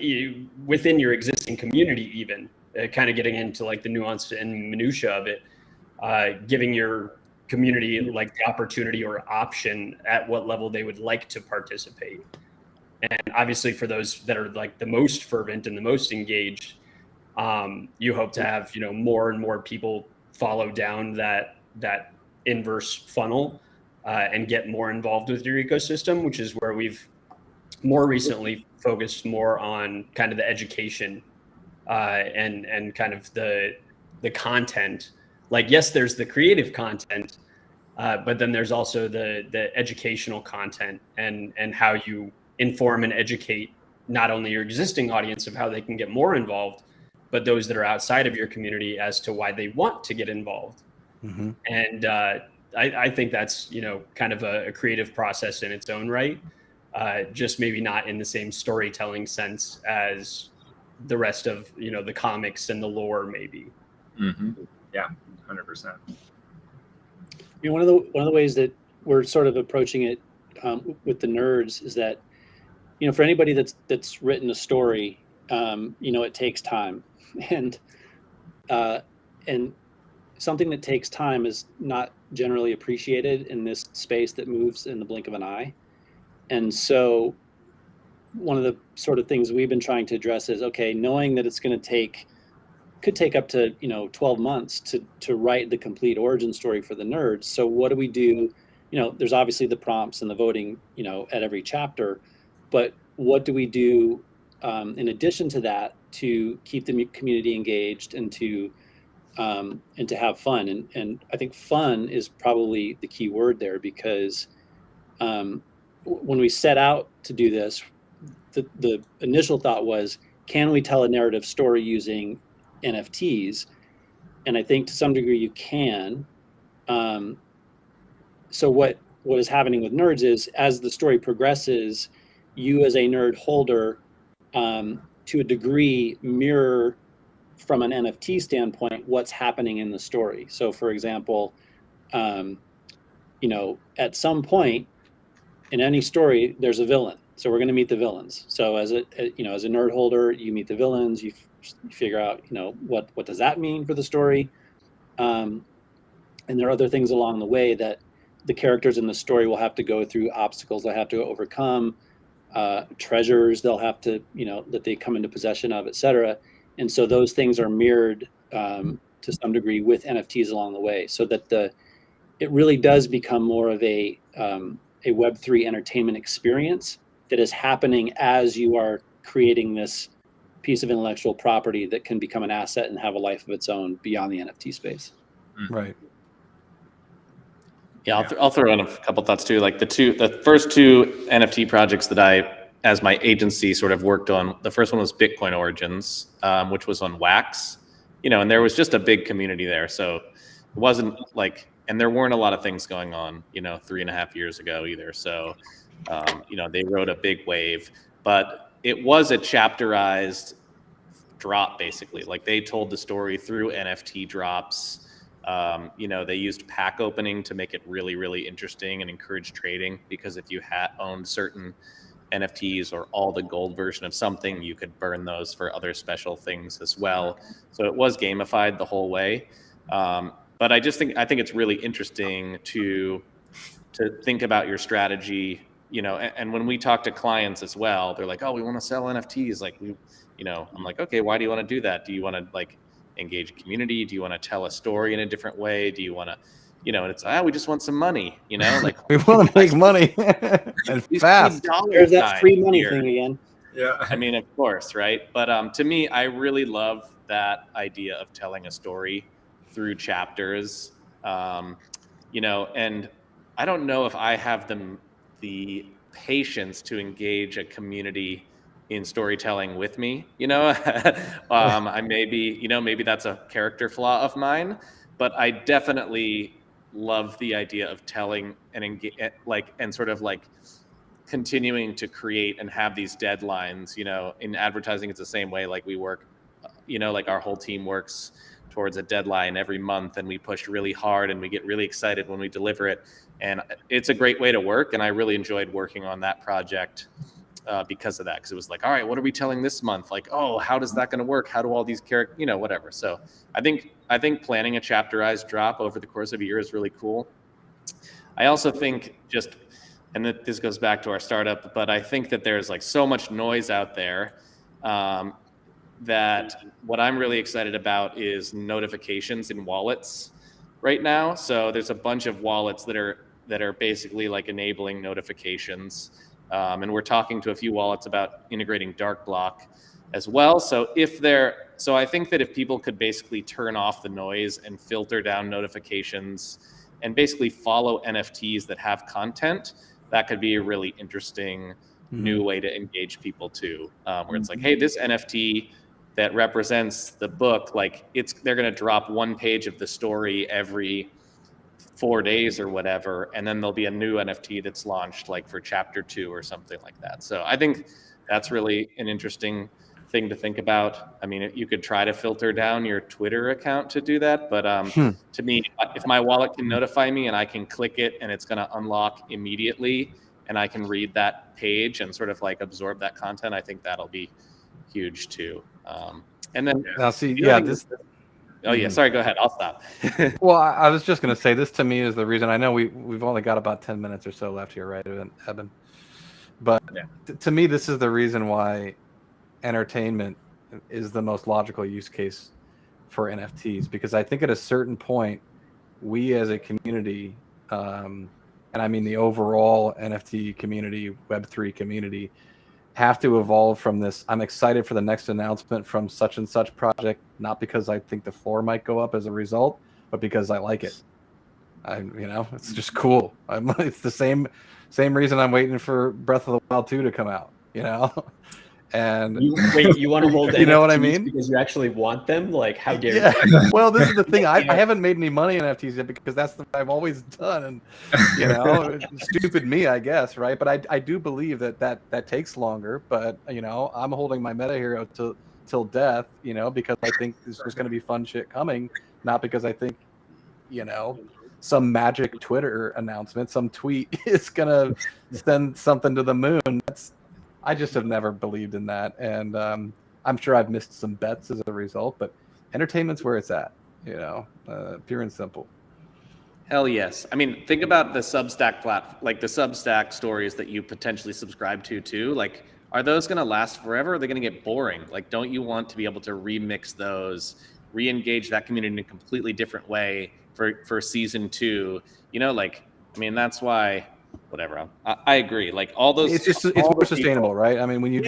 within your existing community, even kind of getting into like the nuance and minutia of it, giving your community like the opportunity or option at what level they would like to participate. And obviously for those that are like the most fervent and the most engaged, you hope to have more and more people follow down that inverse funnel, and get more involved with your ecosystem, which is where we've more recently focused more on kind of the education, and kind of the content. Like, yes, there's the creative content, but then there's also the educational content, and how you inform and educate not only your existing audience of how they can get more involved, but those that are outside of your community as to why they want to get involved. Mm-hmm. And I think that's kind of a creative process in its own right, just maybe not in the same storytelling sense as the rest of the comics and the lore maybe. Mm-hmm. Yeah, 100%. One of the ways that we're sort of approaching it with the nerds is that for anybody that's written a story, it takes time, and something that takes time is not generally appreciated in this space that moves in the blink of an eye. And so one of the sort of things we've been trying to address is, okay, knowing that it's going to could take up to 12 months to write the complete origin story for the nerds. So what do we do there's obviously the prompts and the voting, at every chapter, but what do we do in addition to that to keep the community engaged and to have fun? And I think fun is probably the key word there, because when we set out to do this, the initial thought was, can we tell a narrative story using NFTs? And I think to some degree you can. So what is happening with nerds is, as the story progresses, you as a nerd holder, to a degree, mirror from an NFT standpoint what's happening in the story. So for example, at some point in any story, there's a villain. So we're going to meet the villains. So as a nerd holder, you meet the villains, you figure out, what does that mean for the story? And there are other things along the way that the characters in the story will have to go through, obstacles they'll have to overcome, treasures they'll have to, that they come into possession of, etc. And so those things are mirrored to some degree with NFTs along the way, so that it really does become more of a Web3 entertainment experience that is happening as you are creating this piece of intellectual property that can become an asset and have a life of its own beyond the NFT space. Right. Yeah, I'll throw in a couple thoughts too. Like the first two NFT projects that I, as my agency, sort of worked on. The first one was Bitcoin Origins, which was on Wax, and there was just a big community there. So it wasn't like, and there weren't a lot of things going on, 3.5 years ago either. So, they rode a big wave, but it was a chapterized drop, basically. Like, they told the story through NFT drops. They used pack opening to make it really, really interesting and encourage trading, because if you owned certain NFTs or all the gold version of something, you could burn those for other special things as well. So it was gamified the whole way. But I think it's really interesting to think about your strategy, and when we talk to clients as well, they're like, oh, we want to sell NFTs. Like, I'm like, okay, why do you want to do that? Do you want to engage a community? Do you want to tell a story in a different way? Do you want to, and it's, we just want some money, like we want to make money and fast. There's that free money thing again. Yeah. I mean, of course, right? But to me, I really love that idea of telling a story through chapters, and I don't know if I have the patience to engage a community in storytelling with me. I maybe that's a character flaw of mine, but I definitely love the idea of telling and sort of continuing to create and have these deadlines. In advertising, it's the same way. Like, we work, our whole team works towards a deadline every month, and we push really hard, and we get really excited when we deliver it. And it's a great way to work. And I really enjoyed working on that project because of that. Because it was like, all right, what are we telling this month? Like, oh, how does that going to work? How do all these characters, whatever. So I think planning a chapterized drop over the course of a year is really cool. I also think and this goes back to our startup, but I think that there's so much noise out there that what I'm really excited about is notifications in wallets right now. So there's a bunch of wallets that are basically enabling notifications. And we're talking to a few wallets about integrating dark block as well. So I think that if people could basically turn off the noise and filter down notifications and basically follow NFTs that have content, that could be a really interesting new way to engage people too. Where it's like, hey, this NFT that represents the book, they're going to drop one page of the story every 4 days or whatever, and then there'll be a new NFT that's launched for chapter 2 or something like that. So I think that's really an interesting thing to think about. I mean, you could try to filter down your Twitter account to do that, but to me, if my wallet can notify me and I can click it and it's going to unlock immediately and I can read that page and sort of absorb that content, I think that'll be huge too. And then Now, see, Oh yeah, sorry. Go ahead. I'll stop. Well, I was just going to say, this to me is the reason. I know we've only got about 10 minutes or so left here, right, Eben? But to me, this is the reason why entertainment is the most logical use case for NFTs, because I think at a certain point, we as a community, and and I mean the overall NFT community, Web3 community, have to evolve from this. I'm excited for the next announcement from such and such project, not because I think the floor might go up as a result, but because I like it. It's just cool. It's the same reason I'm waiting for Breath of the Wild 2 to come out, And you want to hold you know what I NFTs mean? because you actually want them? Like, how dare you? Well, this is the thing. I haven't made any money in NFTs yet because that's what I've always done. And, stupid me, I guess, right? But I do believe that takes longer. But, I'm holding my meta hero till death, because I think there's going to be fun shit coming, not because I think, some magic Twitter announcement, some tweet is going to send something to the moon. I just have never believed in that. And I'm sure I've missed some bets as a result, but entertainment's where it's at, pure and simple. Hell yes. I mean, think about the Substack like the Substack stories that you potentially subscribe to too. Like, are those going to last forever? Or are they going to get boring? Like, don't you want to be able to remix those, re-engage that community in a completely different way for season 2? That's why. Whatever. I agree. Like all those, it's more sustainable, right? I mean, when you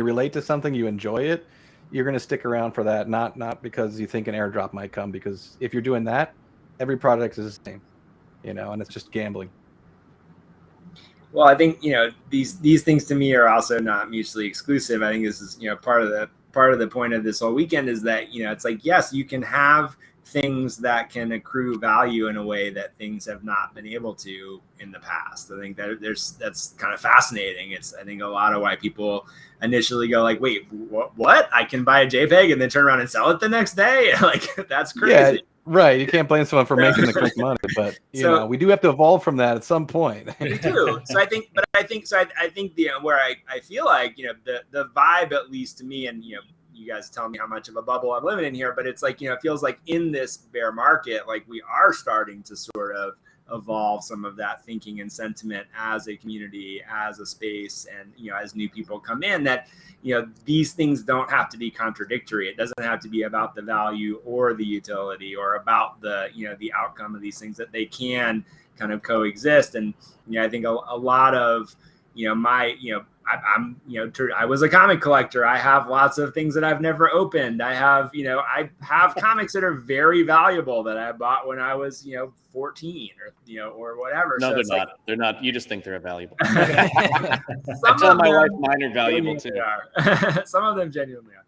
relate to something, you enjoy it, you're going to stick around for that. Not because you think an airdrop might come, because if you're doing that, every product is the same, and it's just gambling. Well, I think these things to me are also not mutually exclusive. I think this is part of the point of this whole weekend is that it's like, yes, you can have things that can accrue value in a way that things have not been able to in the past. I think that's kind of fascinating. It's, I think, a lot of why people initially go like, wait, what? I can buy a JPEG and then turn around and sell it the next day? Like, that's crazy. Yeah, right. You can't blame someone for making the quick money, but we do have to evolve from that at some point. We do. So I think where I feel like, the vibe, at least to me, and, you guys tell me how much of a bubble I'm living in here, but it's like, it feels like in this bear market, like we are starting to sort of evolve some of that thinking and sentiment as a community, as a space, and, as new people come in, that, these things don't have to be contradictory. It doesn't have to be about the value or the utility or about the, the outcome of these things, that they can kind of coexist. And, I think a lot of, I was a comic collector. I have lots of things that I've never opened. I have comics that are very valuable that I bought when I was, 14 or whatever. No, so they're not. Like, they're not. You just think they're valuable. I tell my wife mine are valuable too. Some of them genuinely are.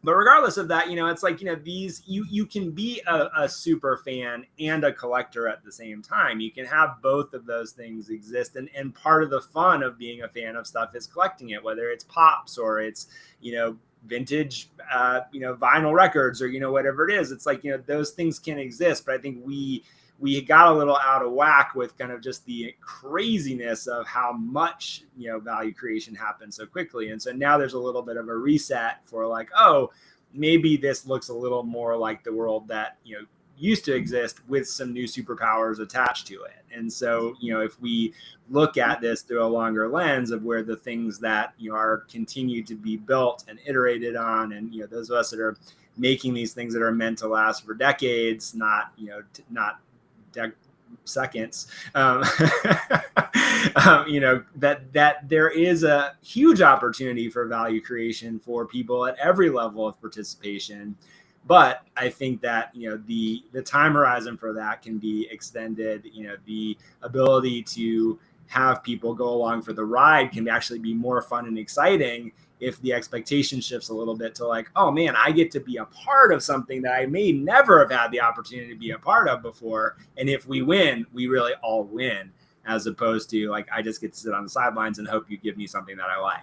But regardless of that, it's like, these, you can be a super fan and a collector at the same time. You can have both of those things exist. And part of the fun of being a fan of stuff is collecting it, whether it's pops or it's, vintage, vinyl records or, whatever it is. It's like, those things can exist. But I think we got a little out of whack with kind of just the craziness of how much, value creation happens so quickly. And so now there's a little bit of a reset for like, oh, maybe this looks a little more like the world that, used to exist with some new superpowers attached to it. And so, if we look at this through a longer lens of where the things that, are continued to be built and iterated on, and, those of us that are making these things that are meant to last for decades, not seconds, that there is a huge opportunity for value creation for people at every level of participation. But I think that, the time horizon for that can be extended. The ability to have people go along for the ride can actually be more fun and exciting if the expectation shifts a little bit to like, oh man, I get to be a part of something that I may never have had the opportunity to be a part of before. And if we win, we really all win, as opposed to like, I just get to sit on the sidelines and hope you give me something that I like.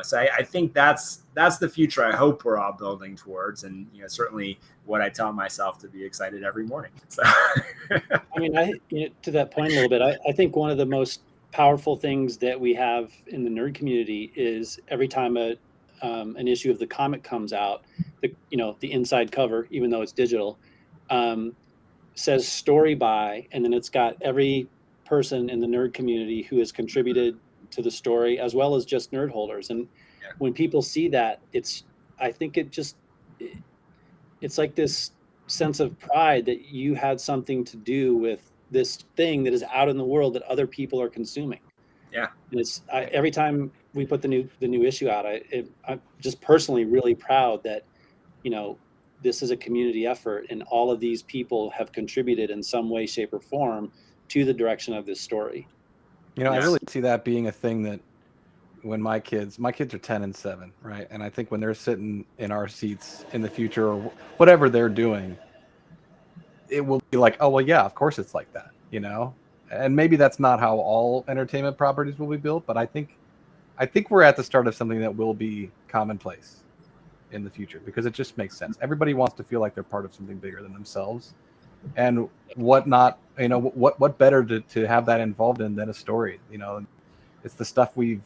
So I think that's the future I hope we're all building towards. And, certainly what I tell myself to be excited every morning. So, I mean, to that point a little bit, I think one of the most powerful things that we have in the nerd community is every time an issue of the comic comes out, the inside cover, even though it's digital, says story by, and then it's got every person in the nerd community who has contributed to the story, as well as just nerd holders. And when people see that, I think it's like this sense of pride that you had something to do with this thing that is out in the world that other people are consuming. Yeah. Every time we put the new issue out, I'm just personally really proud that, this is a community effort and all of these people have contributed in some way, shape, or form to the direction of this story. I really see that being a thing that when my kids are 10 and 7, right? And I think when they're sitting in our seats in the future or whatever they're doing, it will be like, oh, well, yeah, of course it's like that, And maybe that's not how all entertainment properties will be built, but I think we're at the start of something that will be commonplace in the future because it just makes sense. Everybody wants to feel like they're part of something bigger than themselves. And what better to have that involved in than a story, It's the stuff we've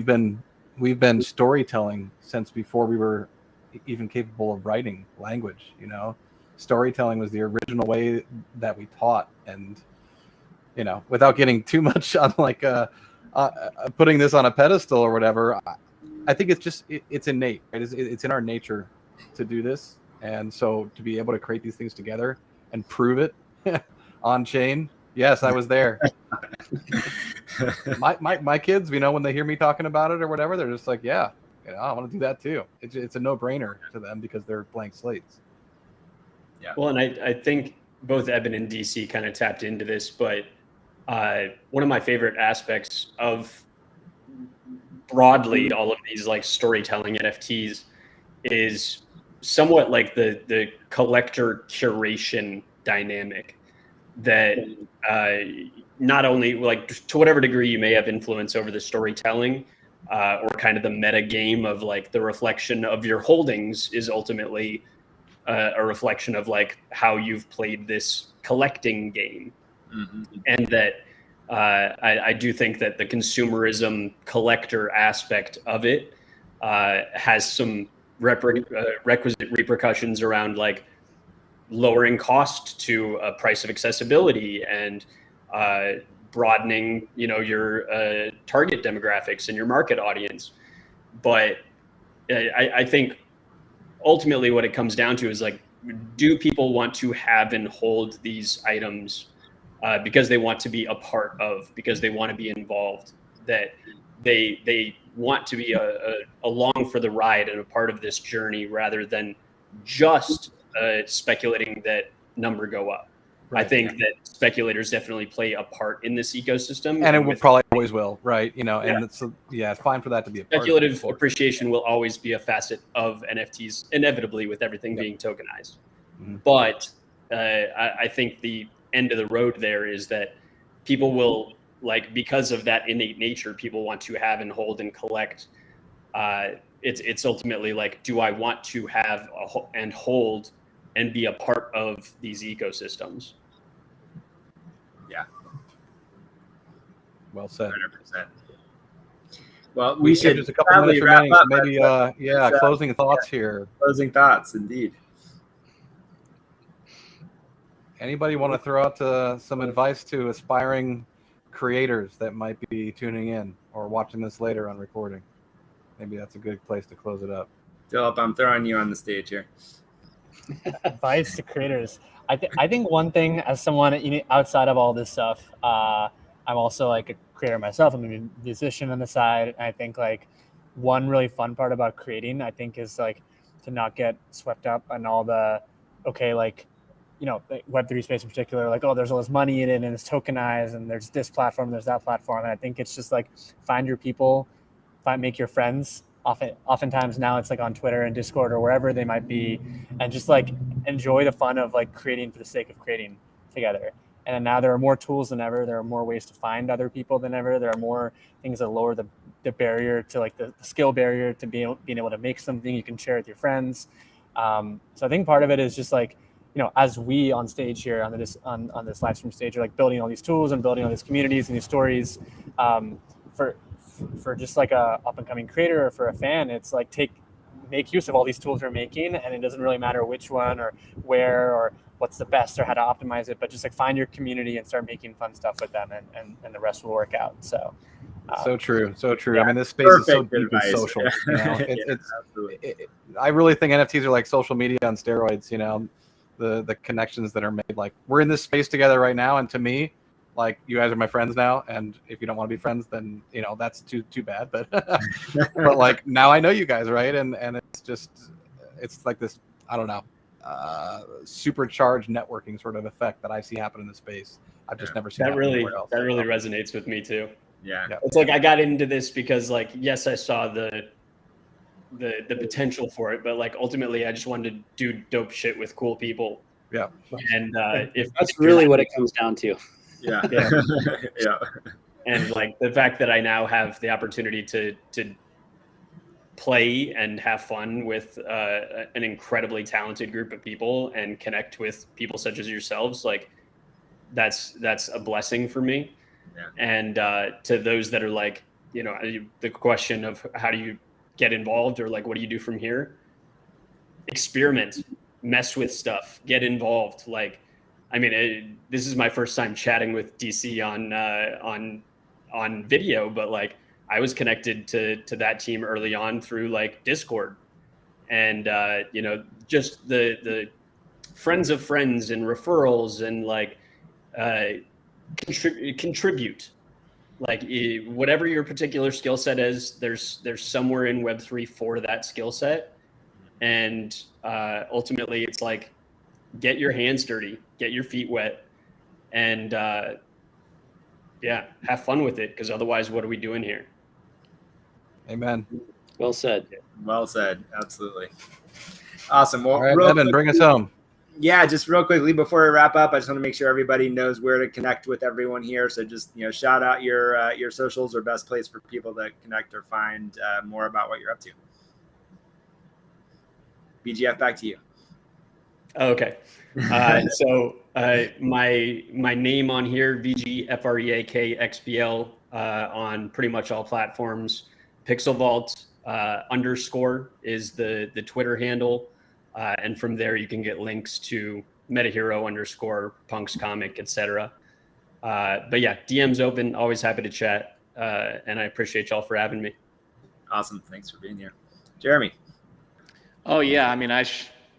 been storytelling since before we were even capable of writing language, Storytelling was the original way that we taught, and without getting too much on like putting this on a pedestal or whatever, I think it's innate, right? It's in our nature to do this, and so to be able to create these things together and prove it on chain, yes, I was there. my kids, when they hear me talking about it or whatever, they're just like, yeah, I want to do that too. It's a no-brainer to them because they're blank slates. Yeah. Well, and I think both Eben and DC kind of tapped into this, but one of my favorite aspects of broadly all of these like storytelling NFTs is somewhat like the collector curation dynamic that not only like to whatever degree you may have influence over the storytelling or kind of the meta game of like the reflection of your holdings is ultimately a reflection of like how you've played this collecting game. Mm-hmm. And that I do think that the consumerism collector aspect of it has some requisite repercussions around like lowering cost to a price of accessibility and broadening, your target demographics and your market audience. But I think ultimately what it comes down to is like, do people want to have and hold these items because they want to be a part of, because they want to be involved, that they want to be along for the ride and a part of this journey rather than just speculating that number go up. Right. I think that speculators definitely play a part in this ecosystem. And it will probably always will, right? And it's fine for that to be a speculative part. Appreciation will always be a facet of NFTs, inevitably, with everything being tokenized. Mm-hmm. But I think the end of the road there is that people will, like, because of that innate nature, people want to have and hold and collect. It's ultimately like, do I want to have and hold and be a part of these ecosystems? Yeah. Well said. 100%. Well, we should just a couple minutes remaining. So maybe, closing thoughts here. Closing thoughts, indeed. Anybody want to throw out some advice to aspiring creators that might be tuning in or watching this later on recording? Maybe that's a good place to close it up. Philip, I'm throwing you on the stage here. Advice to creators. I think one thing, as someone outside of all this stuff, I'm also like a creator myself. I'm a musician on the side. And I think like one really fun part about creating, I think, is like to not get swept up on all the Web3 space in particular, like, oh, there's all this money in it and it's tokenized and there's this platform, there's that platform. And I think it's just like find your people, make your friends. Oftentimes now it's like on Twitter and Discord or wherever they might be, and just like enjoy the fun of like creating for the sake of creating together. And now there are more tools than ever. There are more ways to find other people than ever. There are more things that lower the barrier to like the skill barrier to being able to make something you can share with your friends. So I think part of it is just like, as we on stage here on this live stream stage are like building all these tools and building all these communities and these stories, for just like a up and coming creator or for a fan, it's like make use of all these tools we're making, and it doesn't really matter which one or where or what's the best or how to optimize it, but just like find your community and start making fun stuff with them, and the rest will work out. So so true. Yeah, I mean, this space is so deep advice. and social. I really think NFTs are like social media on steroids. the connections that are made. Like, we're in this space together right now, and to me, like, you guys are my friends now, and if you don't want to be friends, then that's too bad. But but like, now I know you guys, right? And it's like this, I don't know, supercharged networking sort of effect that I see happen in the space. I've just never seen that really anywhere else. that really resonates with me too. Yeah. It's like I got into this because, like, yes, I saw the potential for it, but like ultimately I just wanted to do dope shit with cool people. Yeah. And if That's really what it comes down to. Yeah. Yeah. Yeah. And like the fact that I now have the opportunity to play and have fun with an incredibly talented group of people and connect with people such as yourselves, like that's a blessing for me. Yeah. And to those that are like, the question of how do you get involved, or like, what do you do from here? Experiment, mess with stuff, get involved. Like, I mean, this is my first time chatting with DC on video, but like, I was connected to that team early on through like Discord, and just the friends of friends and referrals, and like contribute. Like, whatever your particular skill set is, there's somewhere in Web3 for that skill set, and ultimately it's like, get your hands dirty, get your feet wet, and have fun with it, because otherwise, what are we doing here? Amen. Well said. Well said. Absolutely. Awesome. Well, All right, Evan, bring us home. Yeah, just real quickly before we wrap up, I just want to make sure everybody knows where to connect with everyone here. So just shout out your socials, or best place for people to connect or find more about what you're up to. BGF, back to you. Okay. So my name on here, VGFREAKXBL, on pretty much all platforms. Pixel Vault _, is the Twitter handle. And from there, you can get links to MetaHero _ Punks Comic, etc. But yeah, DM's open. Always happy to chat. And I appreciate y'all for having me. Awesome. Thanks for being here. Jeremy. Oh, yeah. I mean, I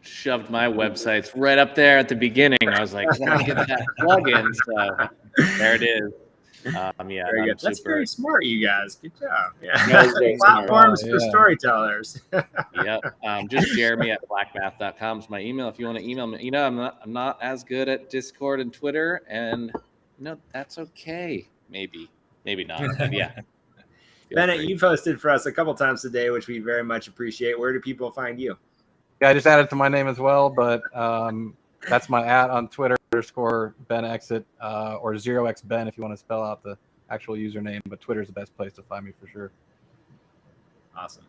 shoved my websites right up there at the beginning. I was like, I get that plugin. So there it is. Yeah, very good. That's very smart, you guys. Good job. Yeah. Platforms for storytellers. Yep. Just Jeremy at blackmath.com is my email if you want to email me. I'm not as good at Discord and Twitter, and that's okay. Maybe not. But yeah. Bennett, you posted for us a couple times today, which we very much appreciate. Where do people find you? Yeah, I just added to my name as well, but that's my @ on Twitter _BenExit or 0xben if you want to spell out the actual username. But Twitter's the best place to find me for sure. Awesome.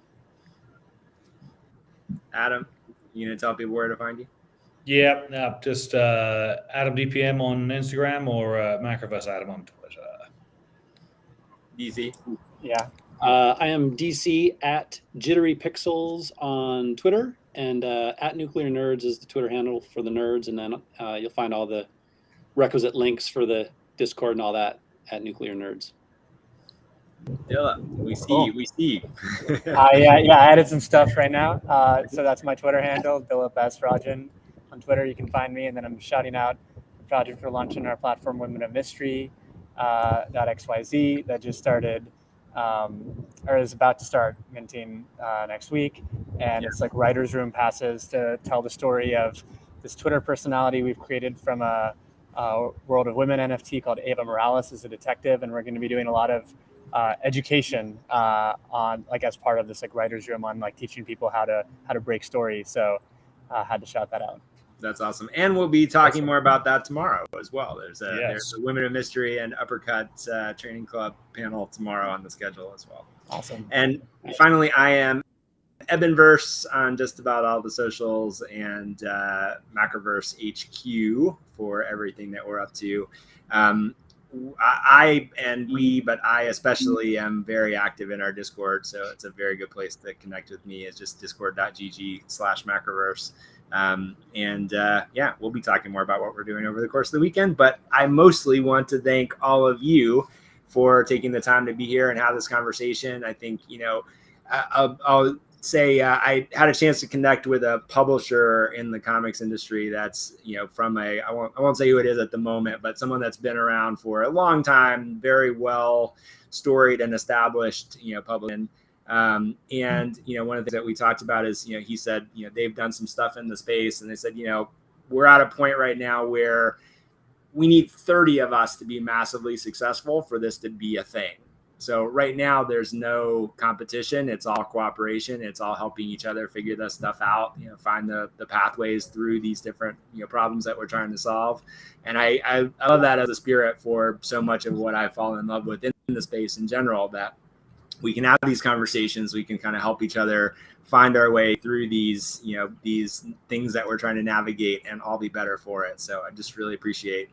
Adam, you gonna tell people where to find you? Yeah, just Adam DPM on Instagram, or Macroverse Adam on Twitter. DC. Yeah. I am DC at Jittery Pixels on Twitter, and at Nuclear Nerds is the Twitter handle for the nerds, and then you'll find all the requisite links for the Discord and all that at Nuclear Nerds. Dilla, we see. I added some stuff right now. So that's my Twitter handle, Dilla Basrajan. On Twitter, you can find me, and then I'm shouting out the project we're launching our platform, Women of Mystery .xyz, that just started. Or is about to start minting next week, and it's like writer's room passes to tell the story of this Twitter personality we've created from a World of Women NFT called Ava Morales as a detective, and we're going to be doing a lot of education on, like, as part of this like writer's room, on like teaching people how to break stories. So I had to shout that out. That's awesome. And we'll be talking more about that tomorrow as well. There's a Women of Mystery and Uppercut Training Club panel tomorrow on the schedule as well. Awesome. And finally, I am Ebonverse on just about all the socials, and Macroverse HQ for everything that we're up to. I especially am very active in our Discord, so it's a very good place to connect with me. It's just discord.gg/Macroverse. We'll be talking more about what we're doing over the course of the weekend, but I mostly want to thank all of you for taking the time to be here and have this conversation. I think, I'll say I had a chance to connect with a publisher in the comics industry that's, from I won't say who it is at the moment, but someone that's been around for a long time, very well storied and established, publishing. And, one of the things that we talked about is, he said, they've done some stuff in the space, and they said, we're at a point right now where we need 30 of us to be massively successful for this to be a thing. So right now there's no competition. It's all cooperation. It's all helping each other figure this stuff out, find the pathways through these different, problems that we're trying to solve. And I love that as a spirit for so much of what I fall in love with in the space in general, that we can have these conversations. We can kind of help each other find our way through these, these things that we're trying to navigate, and all be better for it. So I just really appreciate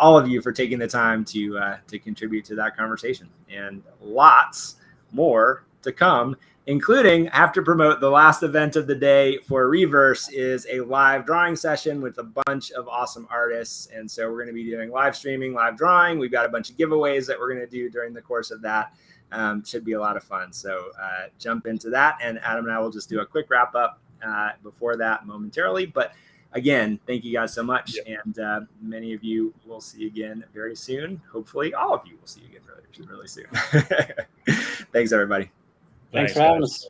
all of you for taking the time to contribute to that conversation, and lots more to come, including I have to promote the last event of the day for Reverse is a live drawing session with a bunch of awesome artists. And so we're going to be doing live streaming, live drawing. We've got a bunch of giveaways that we're going to do during the course of that. Should be a lot of fun. So jump into that. And Adam and I will just do a quick wrap up before that momentarily. But again, thank you guys so much. Yep. And many of you will see again very soon. Hopefully all of you will see you again really soon. Thanks, everybody. Thanks for having us.